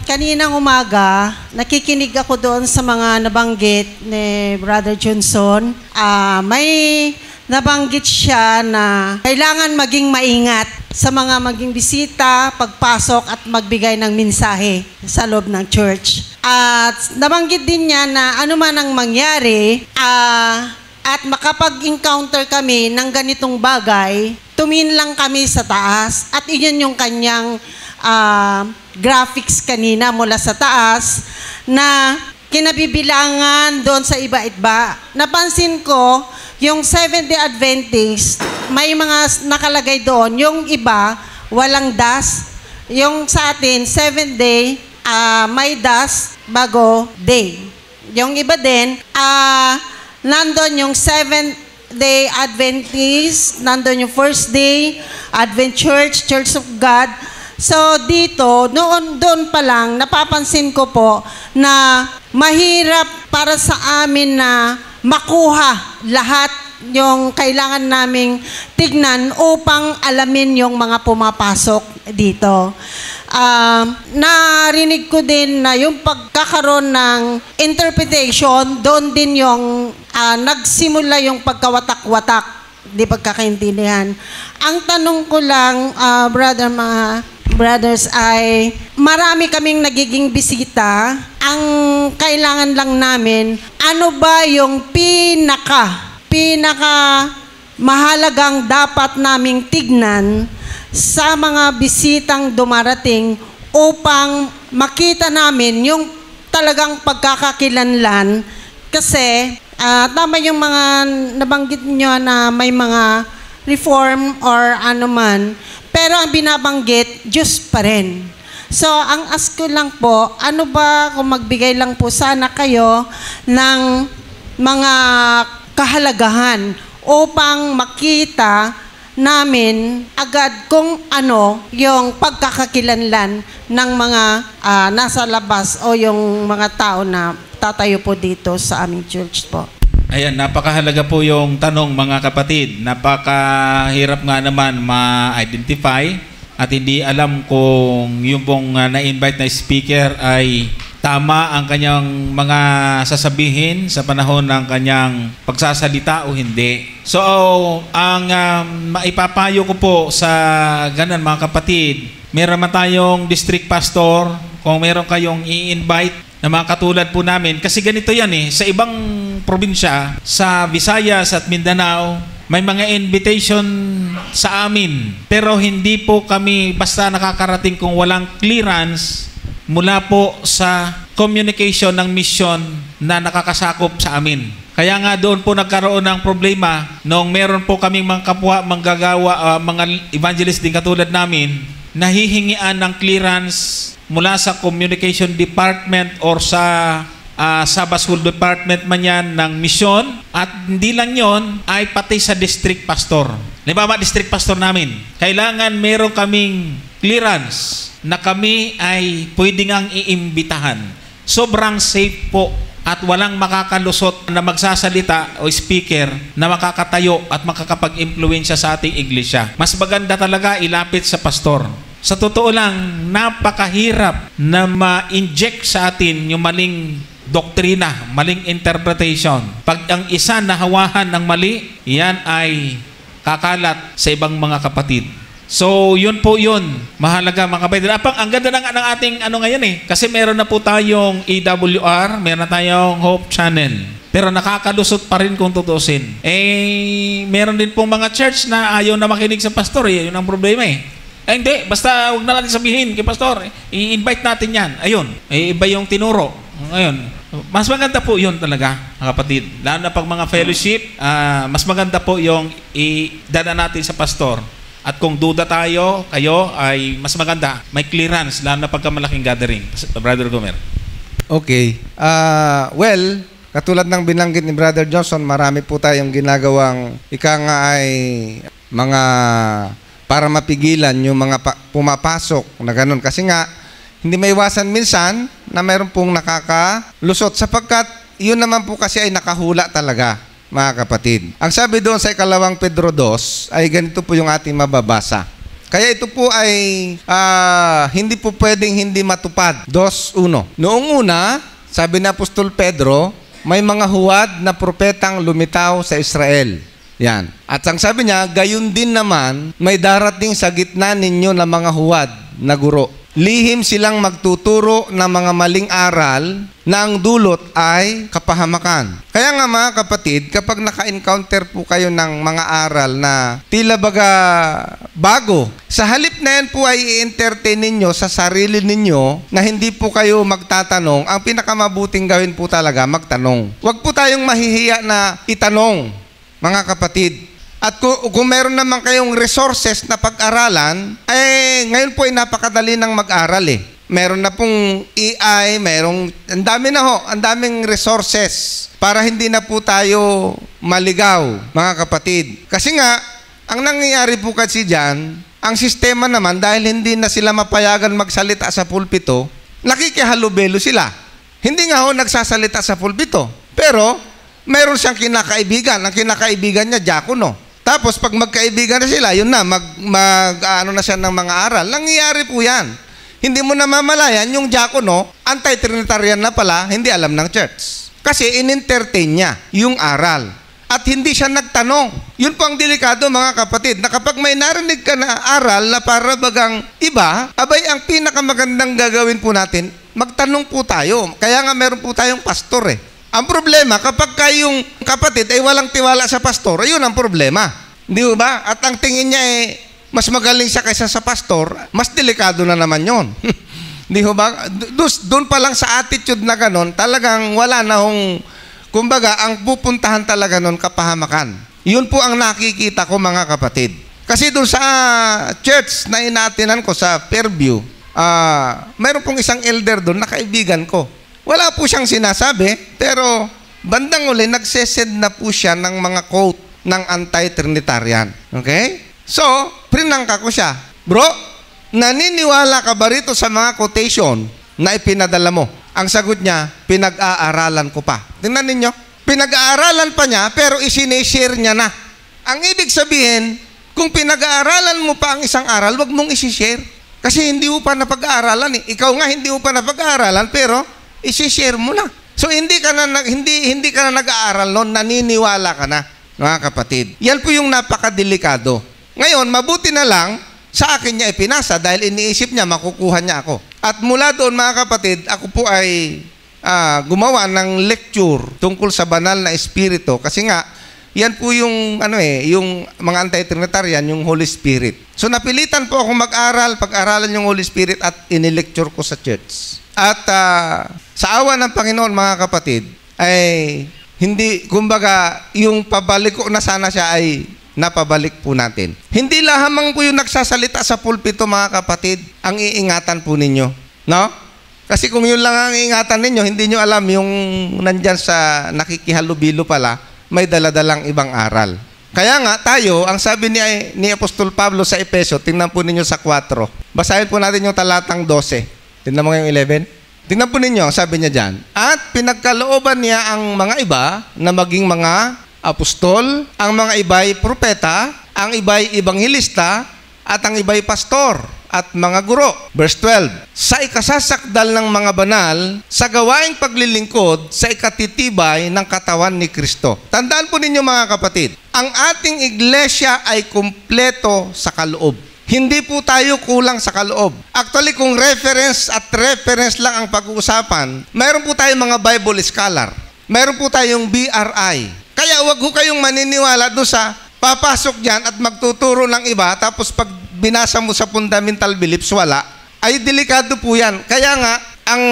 Kaninang umaga, nakikinig ako doon sa mga nabanggit ni Brother Johnson. May nabanggit siya na kailangan maging maingat sa mga maging bisita, pagpasok at magbigay ng mensahe sa loob ng church. At nabanggit din niya na ano man ang mangyari, at makapag-encounter kami ng ganitong bagay, tumingin lang kami sa taas at iyon yung kanyang graphics kanina mula sa taas na kinabibilangan doon sa iba-iba. Napansin ko, yung Seventh-day Adventist, may mga nakalagay doon. Yung iba, walang das. Yung sa atin, 7th day, may das bago day. Yung iba din, nandun yung 7th-day Adventist, nandun yung First Day, Advent Church, Church of God. So dito, doon pa lang, napapansin ko po na mahirap para sa amin na makuha lahat yung kailangan naming tignan upang alamin yung mga pumapasok dito. Narinig ko din na yung pagkakaroon ng interpretation, doon din yung nagsimula yung pagkawatak-watak, di pagkakaintindihan. Ang tanong ko lang, brothers, ay marami kaming nagiging bisita. Ang kailangan lang namin, ano ba yung pinaka mahalagang dapat naming tignan sa mga bisitang dumarating upang makita namin yung talagang pagkakakilanlan. Kasi tama yung mga nabanggit nyo na may mga reform or ano man, pero ang binabanggit, Diyos pa rin. So, ang ask ko lang po, ano ba kung magbigay lang po sana kayo ng mga kahalagahan upang makita namin agad kung ano yung pagkakakilanlan ng mga nasa labas o yung mga tao na tatayo po dito sa aming church po. Ayan, napakahalaga po yung tanong mga kapatid. Napakahirap nga naman ma-identify at hindi alam kung yung pong na-invite na speaker ay tama ang kanyang mga sasabihin sa panahon ng kanyang pagsasalita o hindi. So, ang maipapayo ko po sa ganan mga kapatid, meron man tayong district pastor, kung meron kayong i-invite na mga katulad po namin, kasi ganito yan sa ibang probinsya, sa Visayas at Mindanao, may mga invitation sa amin, pero hindi po kami basta nakakarating kung walang clearance mula po sa communication ng mission na nakakasakop sa amin. Kaya nga doon po nagkaroon ng problema nung meron po kaming mga kapwa, manggagawa, mga evangelist din katulad namin, nahihingian ng clearance mula sa communication department or sa Sabbath School Department man yan ng mission, at hindi lang yon ay pati sa district pastor. Halimbawa, district pastor namin, kailangan meron kaming clearance na kami ay pwede ngang iimbitahan. Sobrang safe po at walang makakalusot na magsasalita o speaker na makakatayo at makakapag-impluwensya sa ating iglesia. Mas maganda talaga ilapit sa pastor. Sa totoo lang, napakahirap na ma-inject sa atin yung maling doktrina, maling interpretation. Pag ang isa nahawahan ng mali, yan ay kakalat sa ibang mga kapatid. So, yun po yun. Mahalaga mga kapatid. Ang ganda ng ating ngayon kasi meron na po tayong AWR, meron na tayong Hope Channel. Pero nakakalusot pa rin kung tutusin. Meron din pong mga church na ayaw na makinig sa pastor. Yun ang problema hindi, basta huwag na natin sabihin kay pastor. I-invite natin yan. Ayun, iba yung tinuro. Ngayon, mas maganda po yun talaga, mga kapatid. Lalo na pag mga fellowship, mas maganda po yung idala natin sa pastor. At kung duda tayo, kayo, ay mas maganda. May clearance, lalo na pagka malaking gathering. Brother Gomer. Okay. Well, katulad ng binanggit ni Brother Johnson, marami po tayong ginagawang ay mga para mapigilan yung mga pumapasok na ganun. Kasi nga, hindi maiwasan minsan na mayroon pong nakakalusot sapagkat yun naman po kasi ay nakahula talaga, mga kapatid. Ang sabi doon sa 2 Pedro 2 ay ganito po yung ating mababasa. Kaya ito po ay hindi po pwedeng hindi matupad. 2:1. Noong una, sabi ni Apostol Pedro, may mga huwad na propetang lumitaw sa Israel. Yan. At ang sabi niya, gayon din naman, may darating sa gitna ninyo na mga huwad na guro. lihim silang magtuturo ng mga maling aral na ang dulot ay kapahamakan. Kaya nga mga kapatid, kapag naka-encounter po kayo ng mga aral na tila baga bago, sa halip na yan po ay i-entertain ninyo sa sarili ninyo na hindi po kayo magtatanong, ang pinakamabuting gawin po talaga magtanong. Huwag po tayong mahihiya na itanong, mga kapatid. At kung meron naman kayong resources na pag-aralan, ngayon po ay napakadali ng mag-aral eh. Meron na pong AI, ang daming resources para hindi na po tayo maligaw, mga kapatid. Kasi nga, ang nangyayari po kasi dyan, ang sistema naman, dahil hindi na sila mapayagan magsalita sa pulpito, nakikihalubelo sila. Hindi nga nagsasalita sa pulpito. Pero, meron siyang kinakaibigan. Ang kinakaibigan niya, diakono. Tapos pag magkaibigan na sila, yun na, ano na siya ng mga aral. Nangyayari po yan. Hindi mo namamalayan, yung diakono, anti-trinitarian na pala, hindi alam ng church. Kasi in-entertain niya yung aral. At hindi siya nagtanong. Yun po ang delikado mga kapatid, na kapag may narinig ka na aral na para bagang iba, abay ang pinakamagandang gagawin po natin, magtanong po tayo. Kaya nga meron po tayong pastor eh. Ang problema, kapag kayong kapatid ay walang tiwala sa pastor, yun ang problema. Di ba? At ang tingin niya mas magaling siya kaysa sa pastor, mas delikado na naman yun. Di ba? Doon pa lang sa attitude na ganon, talagang wala na kumbaga, ang pupuntahan talaga nun kapahamakan. Yun po ang nakikita ko mga kapatid. Kasi doon sa church na inaatinan ko sa Fairview, mayroon pong isang elder doon na kaibigan ko. Wala po siyang sinasabi, pero bandang uli, nagsesend na po siya ng mga quote ng anti-trinitarian. Okay? So, prinangka ko siya. Bro, naniniwala ka ba rito sa mga quotation na ipinadala mo? Ang sagot niya, pinag-aaralan ko pa. Tingnan ninyo, pinag-aaralan pa niya, pero isinishare niya na. Ang ibig sabihin, kung pinag-aaralan mo pa ang isang aral, wag mong isishare. Kasi hindi mo pa napag-aaralan eh. Ikaw nga hindi mo pa napag-aaralan, pero isi-share mo na. So hindi ka na nag-aaral noon, naniniwala ka na, mga kapatid. Yan po yung napakadelikado. Ngayon, mabuti na lang sa akin niya ipinasa dahil iniisip niya makukuha niya ako. At mula doon mga kapatid, ako po ay gumawa ng lecture tungkol sa banal na espiritu kasi nga yan po yung yung mga anti-trinitarian, yung Holy Spirit. So napilitan po ako mag-aral, pag-aralan yung Holy Spirit at inilecture ko sa church. At sa awa ng Panginoon mga kapatid, ay hindi, kumbaga, yung pabalik ko na sana siya ay napabalik po natin. Hindi lamang po yung nagsasalita sa pulpito mga kapatid, ang iingatan po ninyo. No? Kasi kung yun lang ang iingatan ninyo, hindi nyo alam yung nandyan sa nakikihalubilo pala, may daladalang ibang aral. Kaya nga tayo, ang sabi ni Apostol Pablo sa Efeso, tingnan po ninyo sa 4. Basahin po natin yung talatang 12. Tingnan mo yung 11. Tingnan po ninyo, sabi niya dyan. At pinagkalooban niya ang mga iba na maging mga apostol, ang mga iba'y propeta, ang iba'y ebanghilista, at ang iba'y pastor at mga guro. Verse 12. Sa ikasasakdal ng mga banal, sa gawaing paglilingkod, sa ikatitibay ng katawan ni Kristo. Tandaan po ninyo mga kapatid, ang ating iglesia ay kumpleto sa kaloob. Hindi po tayo kulang sa kaloob. Actually, kung reference lang ang pag-uusapan, mayroon po tayong mga Bible scholar. Mayroon po tayong BRI. Kaya wag ho kayong maniniwala doon sa papasok dyan at magtuturo ng iba, tapos pag binasa mo sa fundamental beliefs, wala. Ay delikado po yan. Kaya nga, ang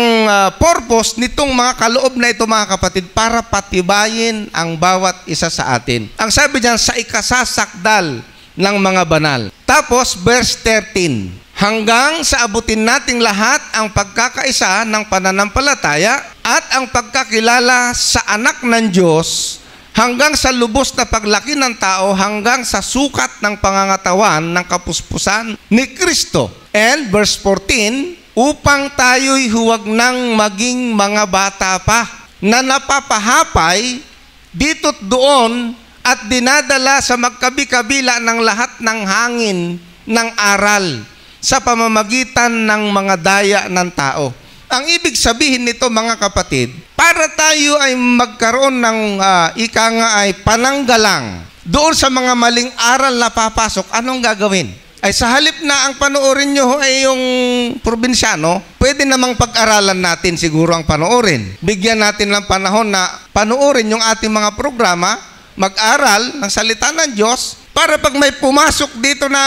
purpose nitong mga kaloob na ito mga kapatid, para patibayin ang bawat isa sa atin. Ang sabi dyan, sa ikasasakdal ng mga banal. Tapos, verse 13, hanggang sa abutin nating lahat ang pagkakaisa ng pananampalataya at ang pagkakilala sa anak ng Diyos, hanggang sa lubos na paglaki ng tao, hanggang sa sukat ng pangangatawan ng kapuspusan ni Kristo. And verse 14, upang tayo'y huwag nang maging mga bata pa na napapahapay dito't doon at dinadala sa magkabi-kabila ng lahat ng hangin ng aral sa pamamagitan ng mga daya ng tao. Ang ibig sabihin nito mga kapatid, para tayo ay magkaroon ng ay pananggalang doon sa mga maling aral na papasok, anong gagawin? ay sa halip na ang panoorin nyo ay yung probinsyano, pwede namang pag-aralan natin siguro ang panoorin. Bigyan natin ng panahon na panoorin yung ating mga programa, mag-aral ng salita ng Diyos, para pag may pumasok dito na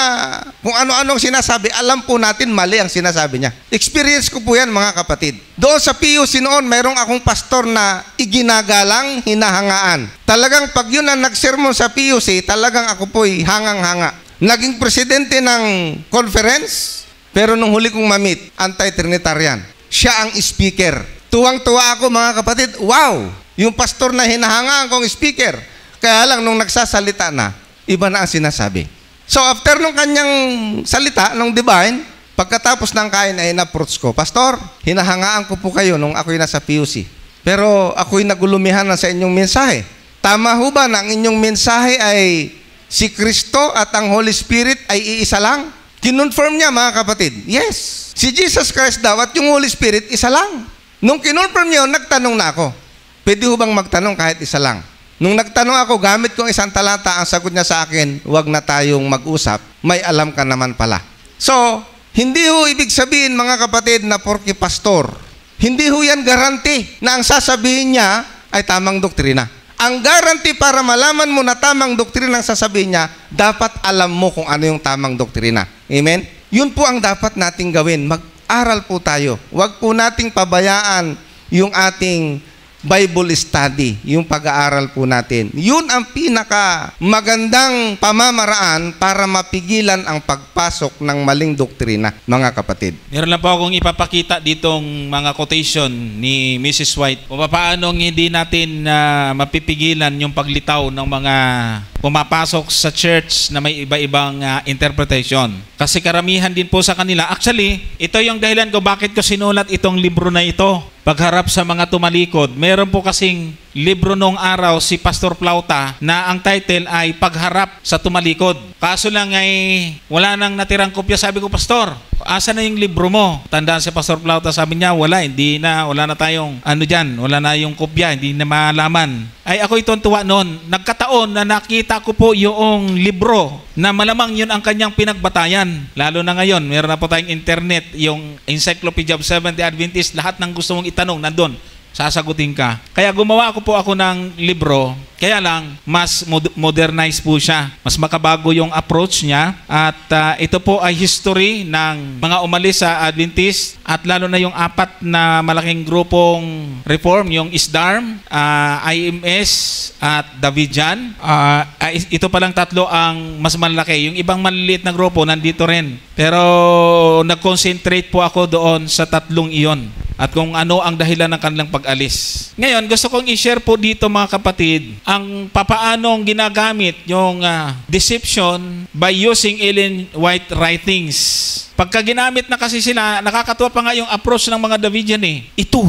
kung ano-anong sinasabi, alam po natin mali ang sinasabi niya. Experience ko po yan, mga kapatid. Doon sa PUC noon, mayroong akong pastor na iginagalang, hinahangaan. Talagang pag yun ang nagsermon sa PUC, talagang ako po'y hangang-hanga. Naging presidente ng conference, pero nung huli kong mamit, anti-Trinitarian. Siya ang speaker. Tuwang-tuwa ako, mga kapatid. Wow! Yung pastor na hinahangaan kong speaker. Kaya lang, nung nagsasalita na, iba na ang sinasabi. So after nung kanyang salita, nung divine, pagkatapos ng kain ay na-approach ko, Pastor, hinahangaan ko po kayo nung ako'y nasa PUC. Pero ako'y nagulumihan na sa inyong mensahe. Tama ho ba na ang inyong mensahe ay si Kristo at ang Holy Spirit ay iisa lang? Kinonfirm niya, mga kapatid. Yes. Si Jesus Christ daw at yung Holy Spirit isa lang. Nung kinonfirm niya, nagtanong na ako. Pwede ho bang magtanong kahit isa lang? Nung nagtanong ako, gamit kong isang talata, ang sagot niya sa akin, huwag na tayong mag-usap, may alam ka naman pala. So, hindi ho ibig sabihin, mga kapatid, na porke pastor, hindi ho yan garanti na ang sasabihin niya ay tamang doktrina. Ang garanti para malaman mo na tamang doktrina ang sasabihin niya, dapat alam mo kung ano yung tamang doktrina. Amen? Yun po ang dapat nating gawin. Mag-aral po tayo. Huwag po nating pabayaan yung ating Bible study, yung pag-aaral po natin. Yun ang pinaka magandang pamamaraan para mapigilan ang pagpasok ng maling doktrina, mga kapatid. Meron lang po akong ipapakita ditong mga quotation ni Mrs. White kung paano hindi natin mapipigilan yung paglitaw ng mga pumapasok sa church na may iba-ibang interpretation. Kasi karamihan din po sa kanila. Actually, ito yung dahilan ko bakit ko sinulat itong libro na ito. Pagharap sa mga tumalikod, meron po kasing libro nung araw si Pastor Plauta na ang title ay Pagharap sa Tumalikod. Kaso lang ay wala nang natirang kopya. Sabi ko, Pastor, asa na yung libro mo? Tandaan si Pastor Plauta, sabi niya, wala na tayong wala na yung kopya, hindi na malaman. Ay ako itong tuwa noon. Nagkataon na nakita ko po yung libro na malamang yun ang kanyang pinagbatayan. Lalo na ngayon, meron na po tayong internet, yung Encyclopedia of Seventh-day Adventist, lahat ng gusto mong itanong nandun, sasagutin ka. Kaya gumawa ko po ako ng libro, kaya lang mas modernized po siya. Mas makabago yung approach niya at ito po ay history ng mga umalis sa Adventist at lalo na yung 4 na malaking grupong reform, yung ISDARM, IMS at Davidian. Ito palang 3 ang mas malaki. Yung ibang maliliit na grupo nandito rin. Pero nag-concentrate po ako doon sa 3 iyon at kung ano ang dahilan ng kanilang pag-alis. Ngayon, gusto kong i-share po dito, mga kapatid, ang papaanong ginagamit yung deception by using Ellen White writings. Pagka ginamit na kasi sila, nakakatuwa pa nga yung approach ng mga Davidian eh. Ito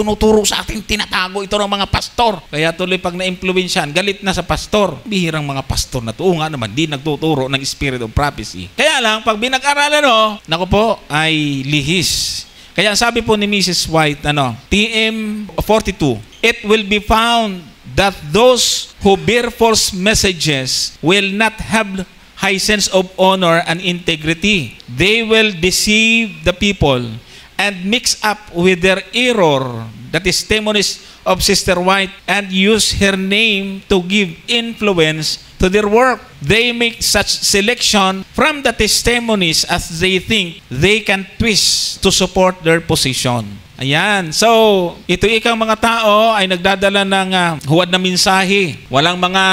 nuturo sa atin, tinatago ito ng mga pastor. Kaya tuloy pag na-impluensyan, galit na sa pastor. Bihirang mga pastor na to, nga naman, di nagtuturo ng spirit of prophecy. Kaya lang, pag binag-aralan, naku po, ay lihis. Kaya sabi po ni Mrs. White, TM 42, it will be found that those who bear false messages will not have high sense of honor and integrity. They will deceive the people and mix up with their error, the testimonies of Sister White, and use her name to give influence to their work. They make such selection from the testimonies as they think they can twist to support their position. Ayan. So, ito ikang mga tao ay nagdadala ng huwad na mensahe. Walang mga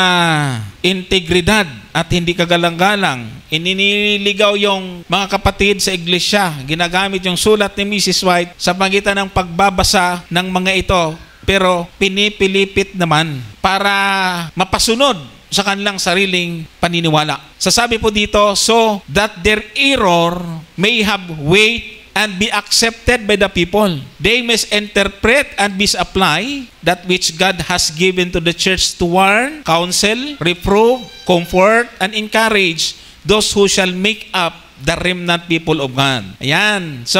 integridad at hindi kagalang-galang. Ininiligaw yung mga kapatid sa iglesia. Ginagamit yung sulat ni Mrs. White sa pagitan ng pagbabasa ng mga ito. Pero pinipilipit naman para mapasunod sa kanilang sariling paniniwala. Sasabi po dito, so that their error may have weight and be accepted by the people. They misinterpret and misapply that which God has given to the church to warn, counsel, reprove, comfort, and encourage those who shall make up the remnant people of God. Ayan. So,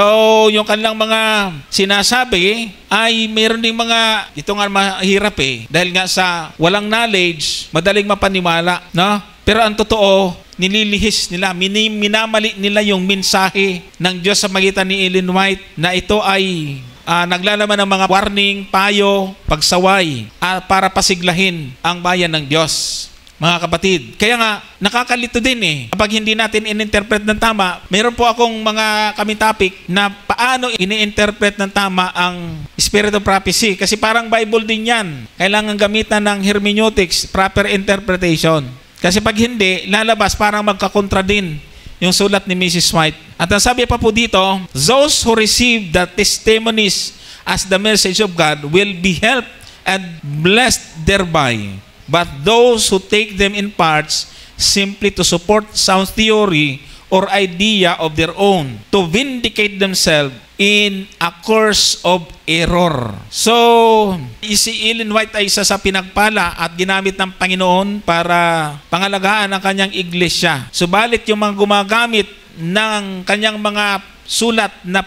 yung kanilang mga sinasabi ay mayroon ding mga, ito nga mahirap dahil nga sa walang knowledge, madaling mapaniwala, no? Pero ang totoo, nililihis nila, minamali nila yung mensahe ng Diyos sa magitan ni Ellen White na ito ay naglalaman ng mga warning, payo, pagsaway para pasiglahin ang bayan ng Diyos. Mga kapatid, kaya nga nakakalito din kapag hindi natin in-interpret ng tama. Meron po akong mga topic na paano ini-interpret ng tama ang Spirit of Prophecy, kasi parang Bible din yan. Kailangan gamitan ng hermeneutics, proper interpretation. Kasi pag hindi, lalabas parang magkakontra din yung sulat ni Mrs. White. At ang sabi pa po dito, those who receive the testimonies as the message of God will be helped and blessed thereby. But those who take them in parts simply to support sound theory or idea of their own, to vindicate themselves in a course of error. So, si Ellen White ay isa sa pinagpala at ginamit ng Panginoon para pangalagaan ang kanyang iglesia. Subalit yung mga gumagamit ng kanyang mga sulat na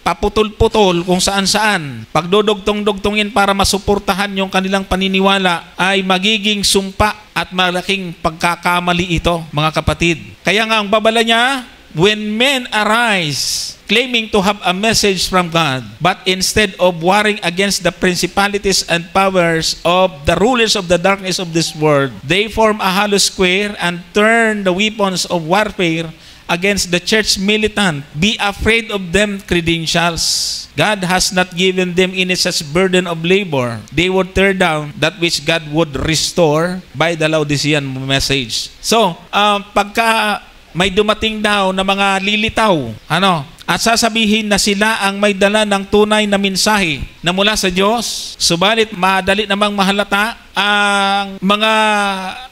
paputol-putol kung saan-saan, pagdodugtong-dugtongin para masuportahan yung kanilang paniniwala, ay magiging sumpa at malaking pagkakamali ito, mga kapatid. Kaya nga ang babala niya, when men arise claiming to have a message from God, but instead of warring against the principalities and powers of the rulers of the darkness of this world, they form a hollow square and turn the weapons of warfare against the church militant. Be afraid of them credentials. God has not given them any such burden of labor. They would tear down that which God would restore by the Laodicean message. So, pagka may dumating daw na mga lilitaw, at sasabihin na sila ang may dala ng tunay na mensahe na mula sa Diyos, subalit madali namang mahalata ang mga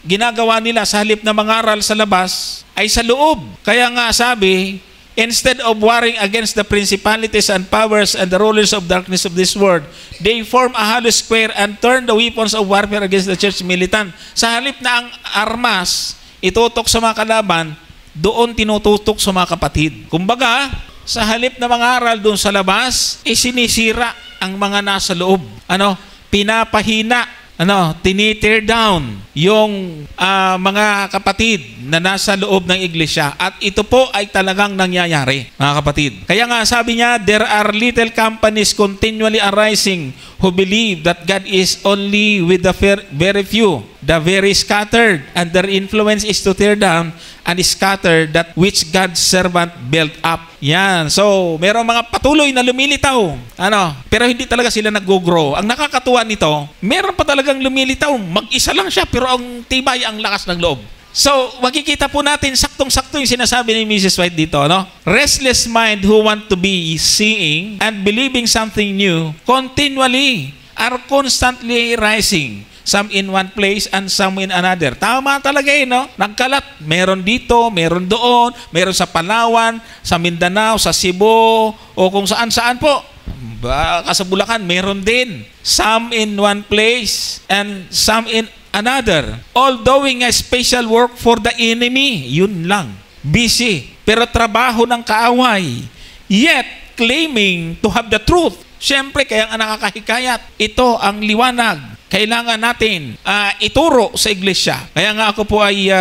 ginagawa nila sa halip na mangaral sa labas ay sa loob. Kaya nga sabi, instead of warring against the principalities and powers and the rulers of darkness of this world, they form a hollow square and turn the weapons of warfare against the church militant. Sa halip na ang armas itutok sa mga kalaban, doon tinututok sa mga kapatid. Kumbaga, sa halip na mangaral doon sa labas, sinisira ang mga nasa loob. Pinapahina, tinitear down yung mga kapatid na nasa loob ng iglesia. At ito po ay talagang nangyayari, mga kapatid. Kaya nga sabi niya, there are little companies continually arising who believe that God is only with the very few, the very scattered, and their influence is to tear down and scatter that which God's servant built up. Yan. So, merong mga patuloy na lumilitaw. Pero hindi talaga sila nag-grow. Ang nakakatuwa nito, meron pa talagang lumilitaw. Mag-isa lang siya, pero ang tibay, ang lakas ng loob. So, makikita po natin, saktong-sakto yung sinasabi ni Mrs. White dito, Restless mind who want to be seeing and believing something new continually are constantly rising. Some in one place and some in another. Tama talaga Nagkalat. Meron dito, meron doon, meron sa Palawan, sa Mindanao, sa Cebu, o kung saan-saan po. Baka sa Bulacan, meron din. Some in one place and some in another. All doing a special work for the enemy. Yun lang. Busy. Pero trabaho ng kaaway. Yet, claiming to have the truth. Siyempre, kaya ang nakakahikayat. Ito ang liwanag. Kailangan natin ituro sa iglesia. Kaya nga ako po ay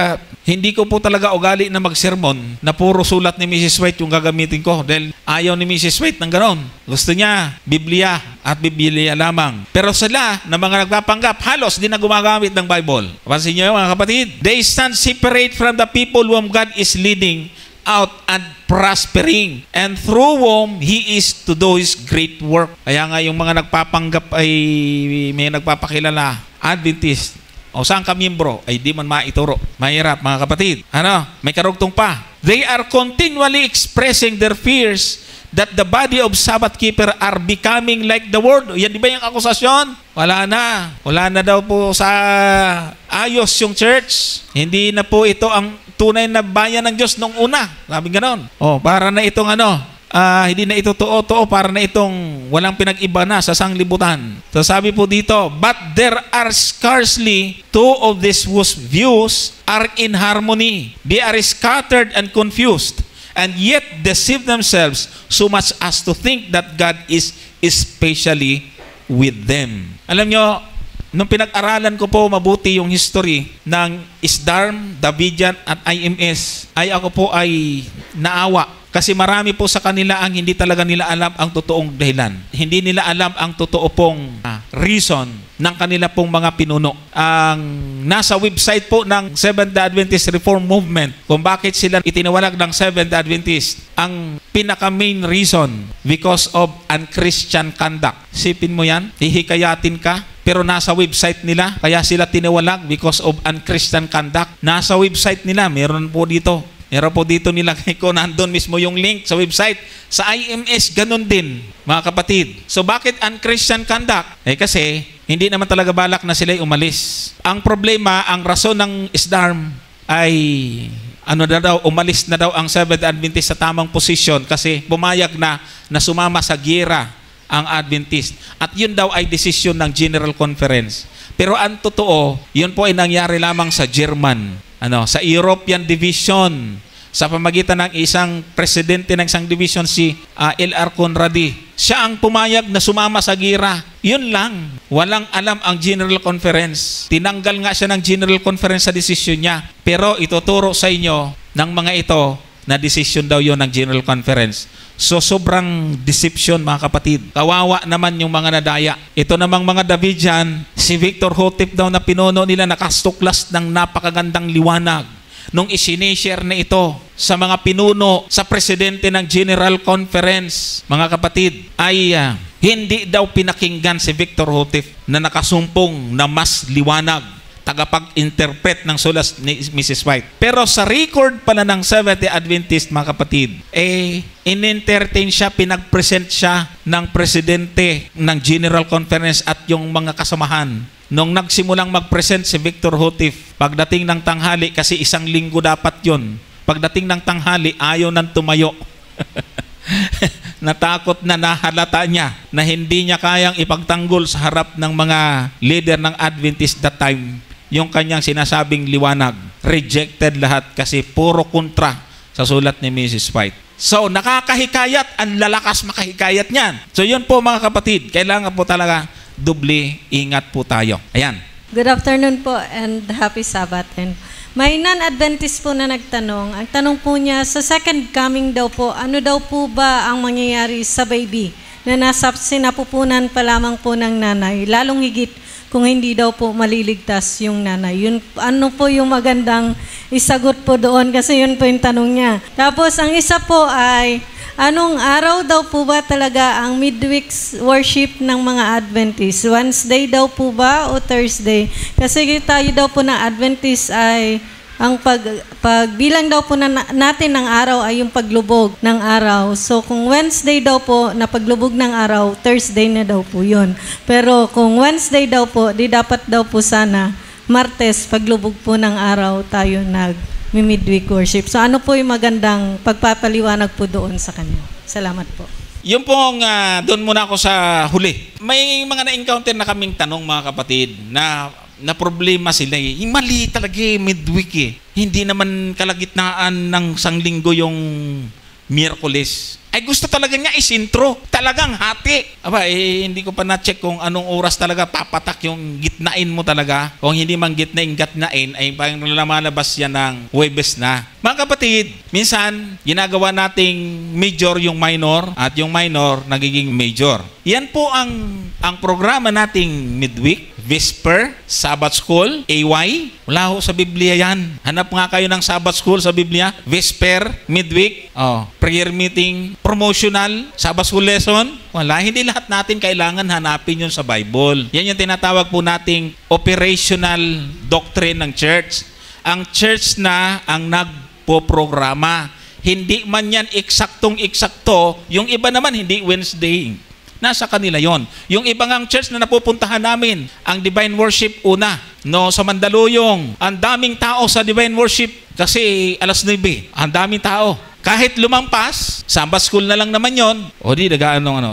hindi ko po talaga ugali na magsermon na puro sulat ni Mrs. White yung gagamitin ko, dahil ayaw ni Mrs. White ng ganon. Gusto niya Biblia at Biblia lamang. Pero sila na mga nagpapanggap, halos di na gumagamit ng Bible. Pansin niyo mga kapatid? They stand separate from the people whom God is leading out and prospering, and through whom He is to do His great work. Kaya nga yung mga nagpapanggap ay may nagpapakilala, Adventist, o saan ka miyembro, ay di man maituro. Mahirap mga kapatid. May karugtong pa. They are continually expressing their fears that the body of Sabbath keeper are becoming like the world. Yan di ba yung akusasyon? Wala na. Wala na daw po sa ayos yung church. Hindi na po ito ang tunay na bayan ng Diyos nung una. Sabi ganon. Para na itong hindi na ito totoo, para na itong walang pinag-iba na sa sanglibutan. So sabi po dito, but there are scarcely two of these whose views are in harmony. They are scattered and confused, and yet deceive themselves so much as to think that God is especially with them. Alam nyo, nung pinag-aralan ko po mabuti yung history ng ISDARM, Davidian at IMS, ay ako po ay naawa. Kasi marami po sa kanila ang hindi talaga nila alam ang totoong dahilan. Hindi nila alam ang totoo pong reason ng kanila pong mga pinuno. Ang nasa website po ng Seventh-day Adventist Reform Movement kung bakit sila itinawalag ng Seventh-day Adventist, ang pinaka-main reason, because of unchristian conduct. Sipin mo yan, hihikayatin ka, pero nasa website nila, kaya sila tinawalag because of unchristian conduct. Nasa website nila, meron po dito. Meron po dito nilagay ko, nandun mismo yung link sa website. Sa IMS, ganun din, mga kapatid. So bakit unchristian conduct? Kasi hindi naman talaga balak na sila'y umalis. Ang problema, ang rason ng ISDARM ay umalis na daw ang Seventh Adventist sa tamang posisyon kasi pumayag na sumama sa giyera ang Adventist. At yun daw ay desisyon ng General Conference. Pero ang totoo, yun po ay nangyari lamang sa German. Sa European Division, sa pamagitan ng isang presidente ng isang division, si L.R. Conradi. Siya ang pumayag na sumama sa gira. Yun lang. Walang alam ang General Conference. Tinanggal nga siya ng General Conference sa desisyon niya. Pero ituturo sa inyo ng mga ito na desisyon daw yun ng General Conference. So sobrang deception, mga kapatid. Kawawa naman yung mga nadaya. Ito namang mga Davidian, si Victor Hotep daw na pinuno nila nakastuklas ng napakagandang liwanag. Nung isinishare na ito sa mga pinuno, sa presidente ng General Conference, mga kapatid, ay hindi daw pinakinggan si Victor Hotep na nakasumpong na mas liwanag, tagapag-interpret ng sulas ni Mrs. White. Pero sa record pala ng Seventh-day Adventist, mga kapatid, in-entertain siya, pinag-present siya ng presidente ng General Conference at yung mga kasamahan. Nung nagsimulang mag-present si Victor Hotep, pagdating ng tanghali, kasi isang linggo dapat yun, pagdating ng tanghali, ayaw nang tumayo. Natakot na, nahalata niya na hindi niya kayang ipagtanggol sa harap ng mga leader ng Adventist that time. Yung kanyang sinasabing liwanag, rejected lahat kasi puro kontra sa sulat ni Mrs. White. So, nakakahikayat, ang lalakas makahikayat niyan. So, yun po, mga kapatid, kailangan po talaga doble ingat po tayo. Ayan. Good afternoon po and happy Sabbath. And may non-Adventist po na nagtanong. Ang tanong po niya, sa second coming daw po, ano daw po ba ang mangyayari sa baby na nasa sinapupunan pa lamang po ng nanay, lalong higit kung hindi daw po maliligtas yung nanay. Yun, ano po yung magandang isagot po doon kasi yun po yung tanong niya. Tapos ang isa po ay, anong araw daw po ba talaga ang midweek worship ng mga Adventist? Wednesday daw po ba o Thursday? Kasi tayo daw po na Adventist ay ang pagbilang daw po natin ng araw ay yung paglubog ng araw. So kung Wednesday daw po na paglubog ng araw, Thursday na daw po yun. Pero kung Wednesday daw po, di dapat daw po sana Martes, paglubog po ng araw tayo nag-midweek worship. So ano po yung magandang pagpapaliwanag po doon sa kanya? Salamat po. Yung pong doon muna ako sa huli. May mga na-encounter na kaming tanong, mga kapatid, na problema sila mali talaga midweek Hindi naman kalagitnaan ng sanglinggo yung Miyerkules. Ay gusto talaga niya isintro. Talagang hati. Aba, hindi ko pa na-check kung anong oras talaga papatak yung gitnain mo talaga. Kung hindi man gitnain, ay parang lumalabas yan ng Huwebes na. Mga kapatid, minsan, ginagawa nating major yung minor at yung minor nagiging major. Yan po ang programa nating midweek, Vesper, Sabbath School, AY. Wala ho sa Biblia yan. Hanap nga kayo ng Sabbath School sa Biblia. Vesper, midweek, prayer meeting, promotional, Sabbath School lesson. Wala. Hindi lahat natin kailangan hanapin yun sa Bible. Yan yung tinatawag po nating operational doctrine ng church. Ang church na ang nagpo-programa. Hindi man yan eksaktong-eksakto. Yung iba naman hindi Wednesday. Nasa kanila yon. Yung ibang ang church na napupuntahan namin, ang divine worship una, sa Mandaluyong, ang daming tao sa divine worship kasi 9:00, ang daming tao. Kahit lumampas, Sabbath School na lang naman yon. O di,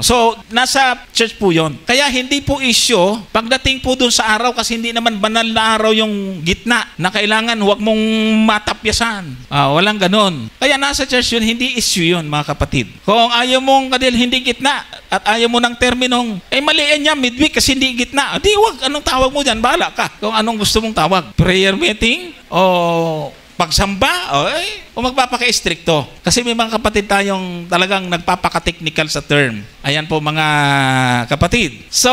So, nasa church po yon. Kaya hindi po issue, pagdating po dun sa araw, kasi hindi naman banal na araw yung gitna, na kailangan huwag mong matapyasan. Walang ganon. Kaya nasa church yun, hindi issue yon, mga kapatid. Kung ayaw mong kadil hindi gitna, at ayaw mo ng terminong, maliin niya midweek kasi hindi gitna. Di wag, anong tawag mo dyan? Bahala ka kung anong gusto mong tawag. Prayer meeting o pagsamba o magpapaka-stricto. Kasi may mga kapatid tayong talagang nagpapaka-technical sa term. Ayan po mga kapatid. So,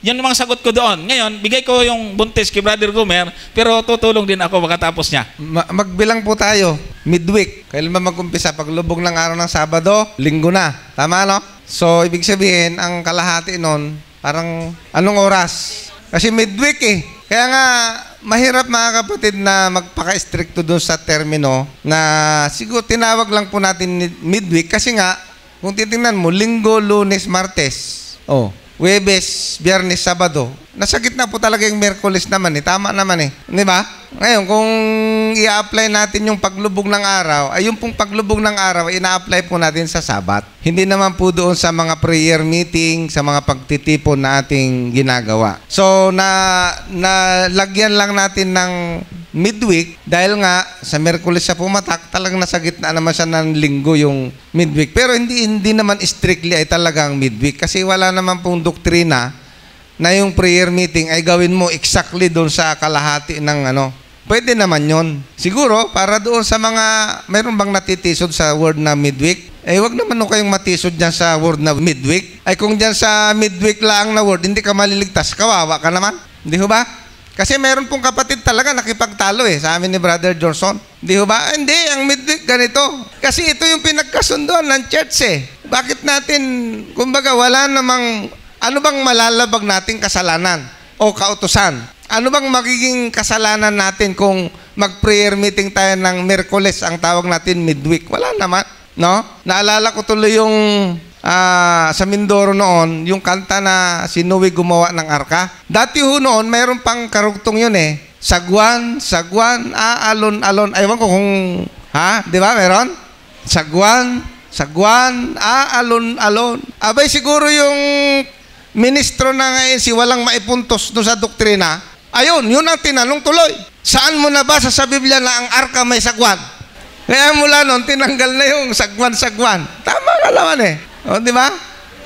yan yung mga sagot ko doon. Ngayon, bigay ko yung buntis kay Brother Gomer, pero tutulong din ako pagkatapos niya. Magbilang po tayo. Midweek. Kailan ba mag-umpisa? Paglubog ng araw ng Sabado, linggo na. Tama, no? So, ibig sabihin, ang kalahati nun, parang anong oras? Kasi midweek eh. Kaya nga, mahirap mga kapatid na magpaka-stricto doon sa termino na siguro tinawag lang po natin midweek kasi nga, kung titingnan mo, Linggo, Lunes, Martes, Huwebes, Biyernes, Sabado. Nasa gitna po talaga yung Miyerkules naman eh. Tama naman eh. Di ba? Ngayon, kung i-apply natin yung paglubog ng araw, ay yung pong paglubog ng araw, ina-apply po natin sa Sabat. Hindi naman po doon sa mga prayer meeting, sa mga pagtitipon na ating ginagawa. So, lagyan lang natin ng midweek dahil nga sa Miyerkules siya pumatak, talagang nasa gitna naman siya ng linggo yung midweek. Pero hindi naman strictly ay talagang midweek kasi wala naman pong doktrina na yung prayer meeting ay gawin mo exactly doon sa kalahati ng Pwede naman yon. Siguro, para doon sa mga, mayroon bang natitisod sa word na midweek? Wag naman kayong matisod dyan sa word na midweek. Kung dyan sa midweek lang na word, hindi ka maliligtas, kawawa ka naman. Hindi ho ba? Kasi meron pong kapatid talaga nakipagtalo sa amin ni Brother Johnson. Hindi ho ba? Hindi, ang midweek ganito. Kasi ito yung pinagkasundoan ng church Bakit natin, kumbaga wala namang, ano bang malalabag nating kasalanan o kautusan? Ano bang magiging kasalanan natin kung mag-prayer meeting tayo ng Miyerkules, ang tawag natin midweek? Wala naman, no? Naalala ko tuloy yung sa Mindoro noon, yung kanta na si Noe gumawa ng arka. Dati ho noon, mayroon pang karugtong yun Sagwan, sagwan, alon-alon. Aywan ko kung, di ba meron? Sagwan, sagwan, alon-alon. Abay siguro yung ministro na ngayon, si walang maipuntos doon sa doktrina, ayun, yun ang tinanong tuloy. Saan mo nabasa sa Biblia na ang arka may sagwan? Kaya mula noon, tinanggal na yung sagwan-sagwan. Tama ka naman di ba?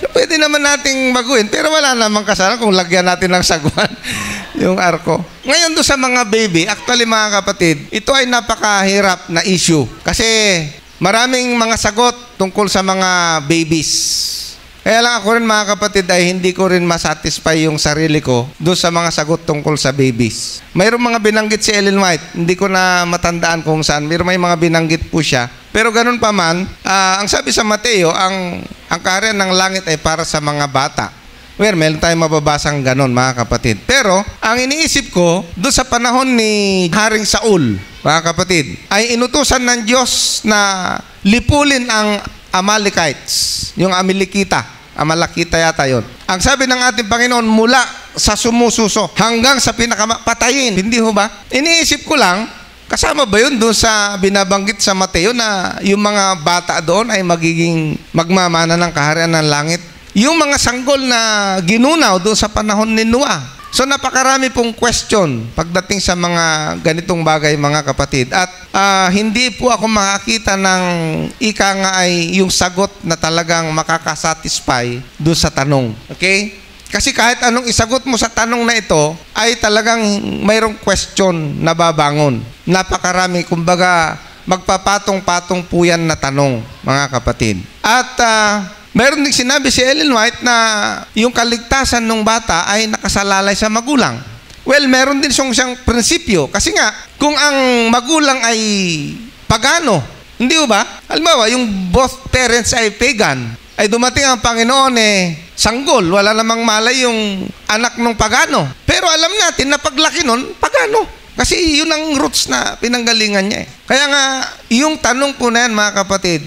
So, pwede naman nating baguhin, pero wala namang kasalanan kung lagyan natin ng sagwan yung arko. Ngayon doon sa mga baby, actually mga kapatid, ito ay napakahirap na issue. Kasi maraming mga sagot tungkol sa mga babies. Kaya lang ako rin mga kapatid ay hindi ko rin masatisfy yung sarili ko doon sa mga sagot tungkol sa babies. Mayroong mga binanggit si Ellen White, hindi ko na matandaan kung saan, pero may mga binanggit po siya. Pero ganun pa man, ang sabi sa Mateo, ang kaharian ng langit ay para sa mga bata. Well, meron tayong mababasang ganun mga kapatid. Pero ang iniisip ko, doon sa panahon ni Haring Saul, mga kapatid, ay inutusan ng Diyos na lipulin ang Amalekites, yung Amalekita yata yon. Ang sabi ng ating Panginoon, mula sa sumususo hanggang sa patayin. Hindi ho ba? Iniisip ko lang, kasama ba yun doon sa binabanggit sa Mateo na yung mga bata doon ay magiging magmamana ng kaharian ng langit? Yung mga sanggol na ginunaw doon sa panahon ni Noah. So napakarami pong question pagdating sa mga ganitong bagay mga kapatid. At hindi po ako makakita ng ika nga ay yung sagot na talagang makakasatisfy doon sa tanong. Okay? Kasi kahit anong isagot mo sa tanong na ito, ay talagang mayroong question na babangon. Napakarami, kumbaga magpapatong-patong po yan na tanong mga kapatid. At mayroon din sinabi si Ellen White na yung kaligtasan ng bata ay nakasalalay sa magulang. Well, meron din siyang prinsipyo. Kasi nga, kung ang magulang ay pagano, hindi ba? Halimbawa, yung both parents ay pagan, ay dumating ang Panginoon sanggol, wala namang malay yung anak ng pagano. Pero alam natin na paglaki nun, pagano. Kasi yun ang roots na pinanggalingan niya Kaya nga, yung tanong po na yan mga kapatid,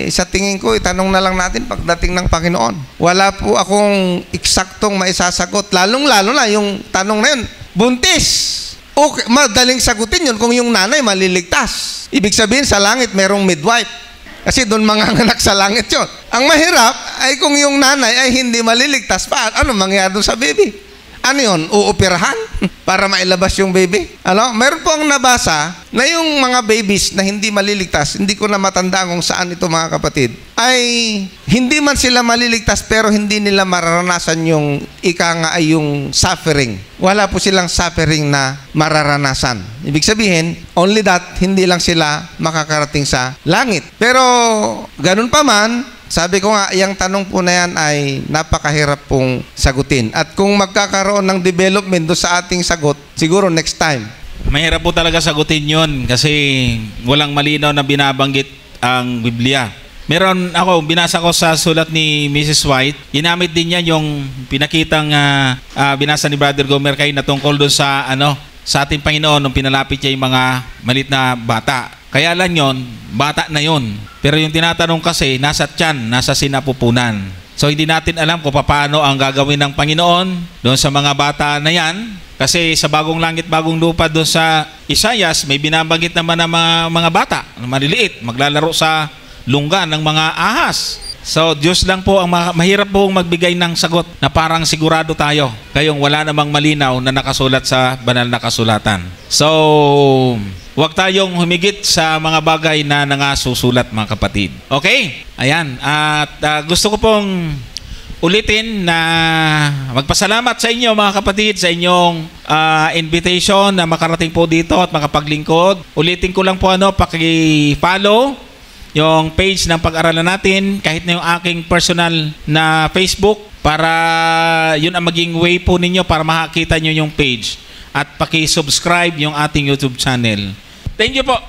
sa tingin ko, itanong na lang natin pagdating ng Panginoon. Wala po akong eksaktong maisasagot. Lalong-lalo na yung tanong na yun, buntis. Okay, madaling sagutin yun kung yung nanay maliligtas. Ibig sabihin sa langit merong midwife. Kasi doon manganganak sa langit yun. Ang mahirap ay kung yung nanay ay hindi maliligtas pa. Ano mangyayari doon sa baby? Ano yun? Uoperahan? Para mailabas yung baby? Ano? Meron po ang nabasa na yung mga babies na hindi maliligtas, hindi ko na matanda kung saan ito mga kapatid, ay hindi man sila maliligtas pero hindi nila mararanasan yung ay yung suffering. Wala po silang suffering na mararanasan. Ibig sabihin, only that, hindi lang sila makakarating sa langit. Pero ganun pa man, sabi ko nga, yung tanong po na yan ay napakahirap pong sagutin. At kung magkakaroon ng development do sa ating sagot, siguro next time. Mahirap po talaga sagutin yun kasi walang malinaw na binabanggit ang Biblia. Meron ako, binasa ko sa sulat ni Mrs. White, ginamit din niya yung pinakitang binasa ni Brother Gomer kay na tungkol doon sa ating Panginoon nung pinalapit niya yung mga malit na bata. Kaya lang yun, bata na yun. Pero yung tinatanong kasi, nasa tiyan, nasa sinapupunan. So hindi natin alam kung paano ang gagawin ng Panginoon doon sa mga bata na yan. Kasi sa bagong langit, bagong lupa doon sa Isaias, may binabanggit naman ng mga bata na maliliit, maglalaro sa lungga ng mga ahas. So Diyos lang po ang mahirap pong magbigay ng sagot na parang sigurado tayo. Kayong wala namang malinaw na nakasulat sa banal na kasulatan. So huwag tayong humigit sa mga bagay na nangasusulat mga kapatid. Okay? Ayan. At gusto ko pong ulitin na magpasalamat sa inyo mga kapatid sa inyong invitation na makarating po dito at makapaglingkod. Ulitin ko lang po paki-follow yung page ng pag-aralan natin kahit na yung aking personal na Facebook para yun ang maging way po ninyo para makakita nyo yung page at paki-subscribe yung ating YouTube channel. Thank you po.